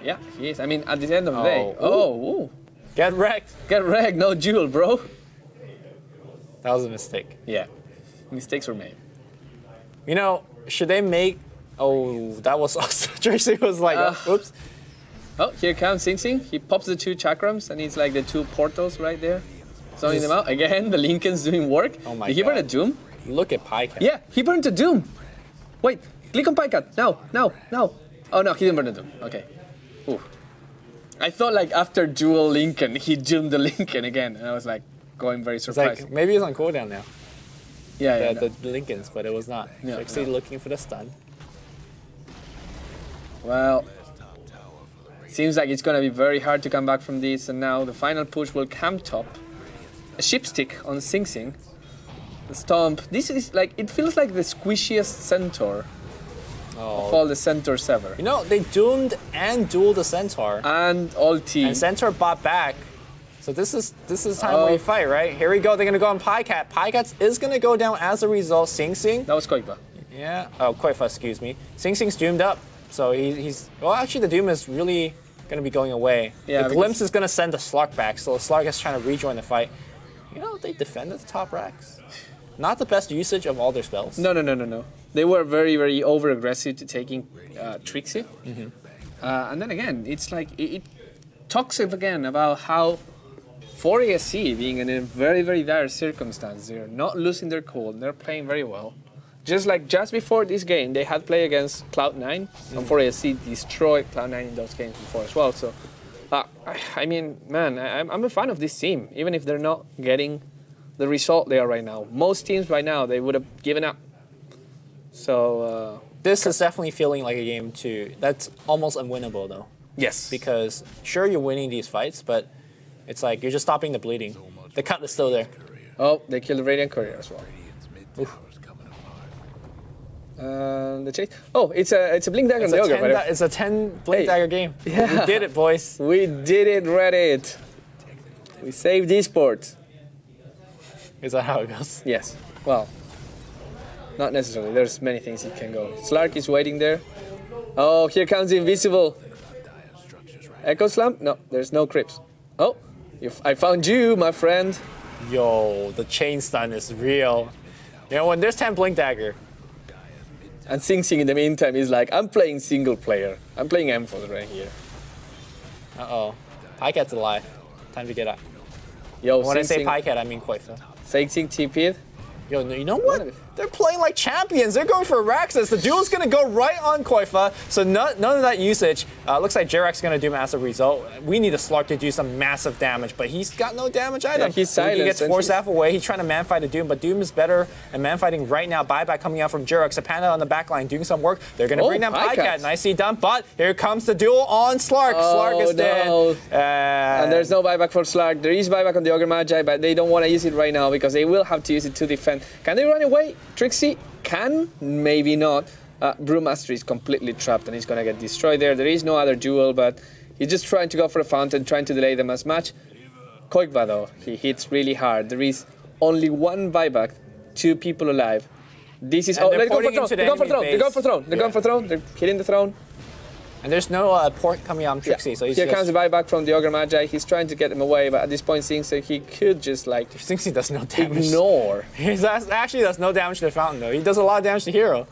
Yeah, he is. I mean, at the end of the day. Ooh. Get wrecked. Get wrecked. No jewel, bro. That was a mistake. Yeah. Mistakes were made. You know, should they make... Oh, that was awesome. Tracy was like, oops. Oh, here comes Sing Sing. He pops the 2 chakrams, and it's like the 2 portals right there. Zoning them out. Again, the Lincoln's doing work. Oh my god. Did he burn a Doom? Look at Pycat. Yeah, he burned a Doom. Wait, click on Pycat. No. Oh, no, he didn't burn a Doom. Okay. Ooh. I thought like after dual Lincoln, he doomed the Lincoln again. And I was like going very surprised. Like, maybe it's on cooldown now. Yeah, the Lincolns, but it was not. No, Actually looking for the stun. Well, seems like it's going to be very hard to come back from this. And now the final push will come top. A Shipstick on Sing Sing. The Stomp. This is like, it feels like the squishiest Centaur of all the Centaurs ever. You know, they doomed and dueled the Centaur. And ulti. And Centaur bought back. So this is time we fight, right? Here we go. They're gonna go on Pycat. Pycat is gonna go down as a result. Sing Sing. That was Koifa. Yeah. Oh, Koifa, excuse me. Sing Sing's doomed up. So he's well. Actually, the Doom is really gonna be going away. Yeah. The Glimpse is gonna send the Slark back. So Slark is trying to rejoin the fight. You know, they defended the top racks. Not the best usage of all their spells. No. They were very, very over-aggressive to taking Trixie. And then again, it's like, it talks again about how for ASC being in a very, very dire circumstance, they're not losing their cool, they're playing very well. Just before this game, they had played against Cloud9, and for ASC destroyed Cloud9 in those games before as well. So, I mean, man, I'm a fan of this team, even if they're not getting the result they are right now. Most teams right now, they would have given up. So this is definitely feeling like a game that's almost unwinnable though. Yes. Because sure you're winning these fights, but it's like you're just stopping the bleeding. The cut is still there. Oh, they killed the Radiant Courier as well. The chase. Oh, it's a Blink Dagger on the Ogre. It's a 10 Blink Dagger game. Yeah. We did it, boys. We did it, Reddit. We saved esports. Is that how it goes? Yes. Well, not necessarily. There's many things it can go. Slark is waiting there. Oh, here comes the Invisible. Echo Slam? No, there's no creeps. Oh, I found you, my friend. Yo, the chain stun is real. You know, when there's 10 Blink Dagger. And Sing Sing in the meantime is like, I'm playing single player. I'm playing Amphos right here. Uh-oh. Pycat's alive. Time to get up. Yo, when I say Pycat, I mean Koifa. Sing Sing TP'd. Yo, you know what? they're playing like champions. They're going for Araxis. The duel's going to go right on Koifa, so none of that usage. Looks like Jarek's going to do massive result. We need a Slark to do some massive damage, but he's got no damage item. Yeah, he's silent. He gets Force Staff away. He's trying to man-fight a Doom, but Doom is better at man-fighting right now. Buyback coming out from Jurek. Sapanda on the back line doing some work. They're going to bring down Pycat. Nicely done, but here comes the duel on Slark. Slark is dead. And there's no buyback for Slark. There is buyback on the Ogre Magi, but they don't want to use it right now because they will have to use it to defend. Can they run away? Trixie can, maybe not. Brewmaster is completely trapped and he's going to get destroyed there. There is no other duel, but he's just trying to go for a fountain, trying to delay them as much. Koikva, though, he hits really hard. There is only one buyback, 2 people alive. This is... they're go for throne. They're going for throne. They're going for throne. They're going for throne. They're hitting the throne. And there's no port coming out on Trixie, so he's here comes the buyback from the Ogre Magi. He's trying to get him away, but at this point, Singsi, he could just like... Singsi does no damage. Ignore. He actually does no damage to the fountain, though. He does a lot of damage to Hero.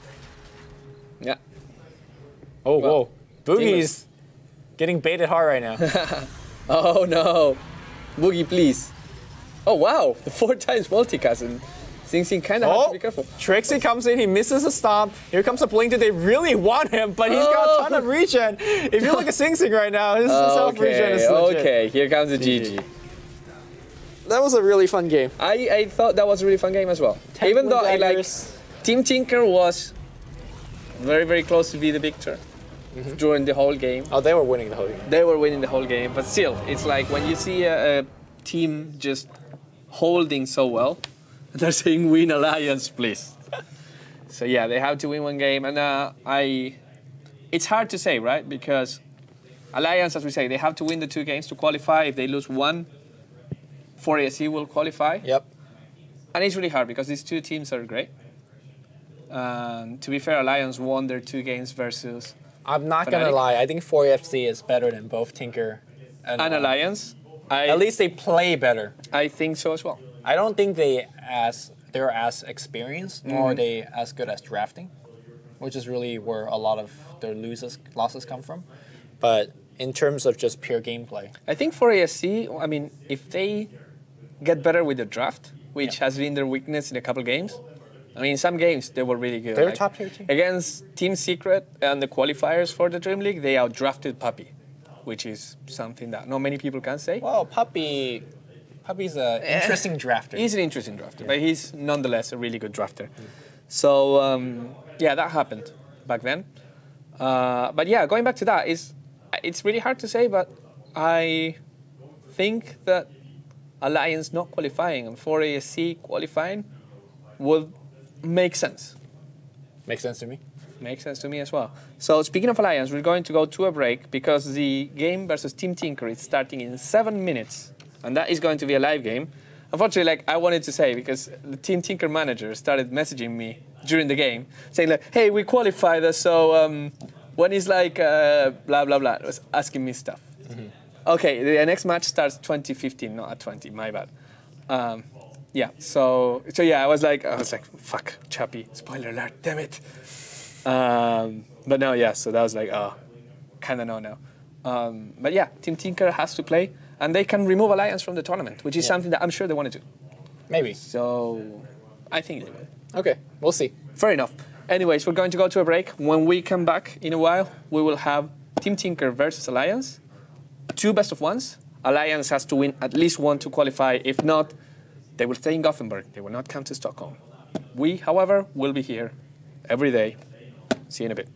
Yeah. Oh, whoa. Boogie's getting baited hard right now. Oh, no. Boogie, please. Oh, wow. The 4 times multicast. And Sing kind of has to be careful. Trixie comes in, he misses a stomp. Here comes a blink. They really want him, but he's got a ton of regen. If you look at Sing right now, his self-regen is legit. Okay, here comes the GG. That was a really fun game. I thought that was a really fun game as well. Even though Team Tinker was very, very close to be the victor during the whole game. Oh, they were winning the whole game. They were winning the whole game, but still, it's like when you see a team just holding so well, they're saying win Alliance, please. So yeah, they have to win one game, and it's hard to say, right? Because Alliance, as we say, they have to win the 2 games to qualify. If they lose one, 4ASE will qualify. Yep. And it's really hard because these 2 teams are great. To be fair, Alliance won their 2 games versus I'm not going to lie. I think 4FC is better than both Tinker and Alliance. At least they play better. I think so as well. I don't think they're as experienced, nor are they as good as drafting, which is really where a lot of their losses come from. But in terms of just pure gameplay, I think for ASC, I mean, if they get better with the draft, which has been their weakness in a couple games. I mean, in some games they were really good. They're a top tier team. Against Team Secret and the qualifiers for the Dreamleague, they outdrafted Puppy, which is something that not many people can say. Well, Puppy's an interesting drafter. He's an interesting drafter, but he's nonetheless a really good drafter. So, yeah, that happened back then. But yeah, going back to that, it's really hard to say, but I think that Alliance not qualifying and 4ASC qualifying would make sense. Makes sense to me. Makes sense to me as well. So speaking of Alliance, we're going to go to a break because the game versus Team Tinker is starting in 7 minutes. And that is going to be a live game. Unfortunately, like I wanted to say, because the Team Tinker manager started messaging me during the game, saying like, hey, we qualified, so when is like blah, blah, blah. It was asking me stuff. Okay, the next match starts 2015, not at 20, my bad. Yeah, so yeah, I was like, fuck, Chappy, spoiler alert, damn it. But no, yeah, so that was like, kind of no now. But yeah, Team Tinker has to play. And they can remove Alliance from the tournament, which is something that I'm sure they want to do. Maybe. So I think they will. Okay, we'll see. Fair enough. Anyways, we're going to go to a break. When we come back in a while, we will have Team Tinker versus Alliance. 2 best of 1s. Alliance has to win at least 1 to qualify. If not, they will stay in Gothenburg. They will not come to Stockholm. We, however, will be here every day. See you in a bit.